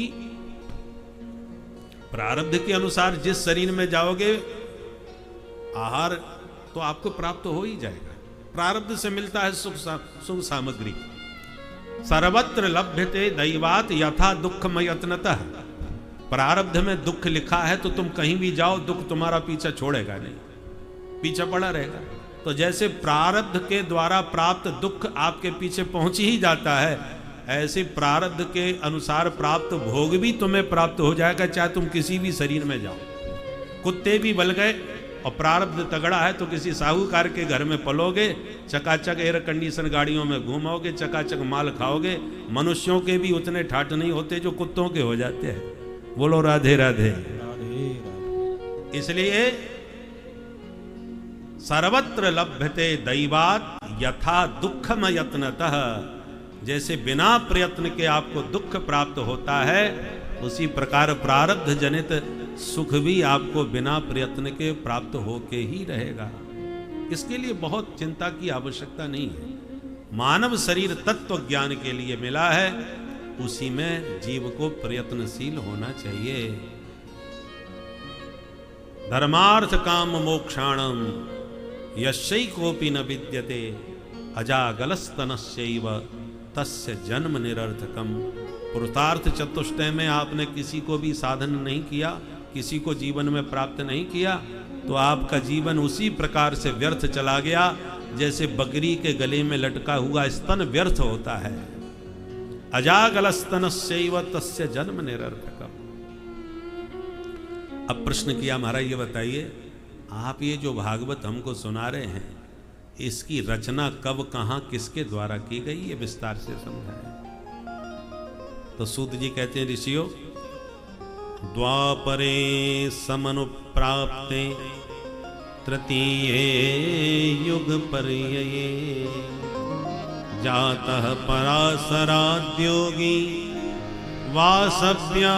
प्रारब्ध के अनुसार जिस शरीर में जाओगे, आहार तो आपको प्राप्त हो ही जाएगा। प्रारब्ध से मिलता है सुख सामग्री। सर्वत्र लभ्यते दैवात यथा दुःखमयत्नतः। प्रारब्ध में दुख लिखा है तो तुम कहीं भी जाओ, दुख तुम्हारा पीछा छोड़ेगा नहीं, पीछा पड़ा रहेगा। तो जैसे प्रारब्ध के द्वारा प्राप्त दुख आपके पीछे पहुंच ही जाता है, ऐसे प्रारब्ध के अनुसार प्राप्त भोग भी तुम्हें प्राप्त हो जाएगा, चाहे तुम किसी भी शरीर में जाओ। कुत्ते भी बल गए और प्रारब्ध तगड़ा है तो किसी साहूकार के घर में पलोगे, चकाचक एयर कंडीशन गाड़ियों में घूमोगे, चकाचक माल खाओगे। मनुष्यों के भी उतने ठाट नहीं होते जो कुत्तों के हो जाते हैं। बोलो राधे राधे। इसलिए सर्वत्र लभ्यते दैवात यथा दुःखम यत्नतः। जैसे बिना प्रयत्न के आपको दुख प्राप्त होता है, उसी प्रकार प्रारब्ध जनित सुख भी आपको बिना प्रयत्न के प्राप्त होके ही रहेगा। इसके लिए बहुत चिंता की आवश्यकता नहीं है। मानव शरीर तत्व ज्ञान के लिए मिला है, उसी में जीव को प्रयत्नशील होना चाहिए। धर्मार्थ काम मोक्षाणम यस्यैकोपि न विद्यते अजागलस्तनस्यैव तस्य जन्म निरर्थकम। पुरुषार्थ चतुष्टय में आपने किसी को भी साधन नहीं किया, किसी को जीवन में प्राप्त नहीं किया, तो आपका जीवन उसी प्रकार से व्यर्थ चला गया जैसे बकरी के गले में लटका हुआ स्तन व्यर्थ होता है। अजागलस्तनस्यैव तस्य जन्म निरर्थकम। अब प्रश्न किया, महाराज ये बताइए, आप ये जो भागवत हमको सुना रहे हैं, इसकी रचना कब कहां किसके द्वारा की गई, ये विस्तार से समझाएं। तो सूत जी कहते हैं, ऋषियों, द्वापरे समनुप्राप्ते तृतीये युग पर्यये जातः पराशराद्योगी वासव्या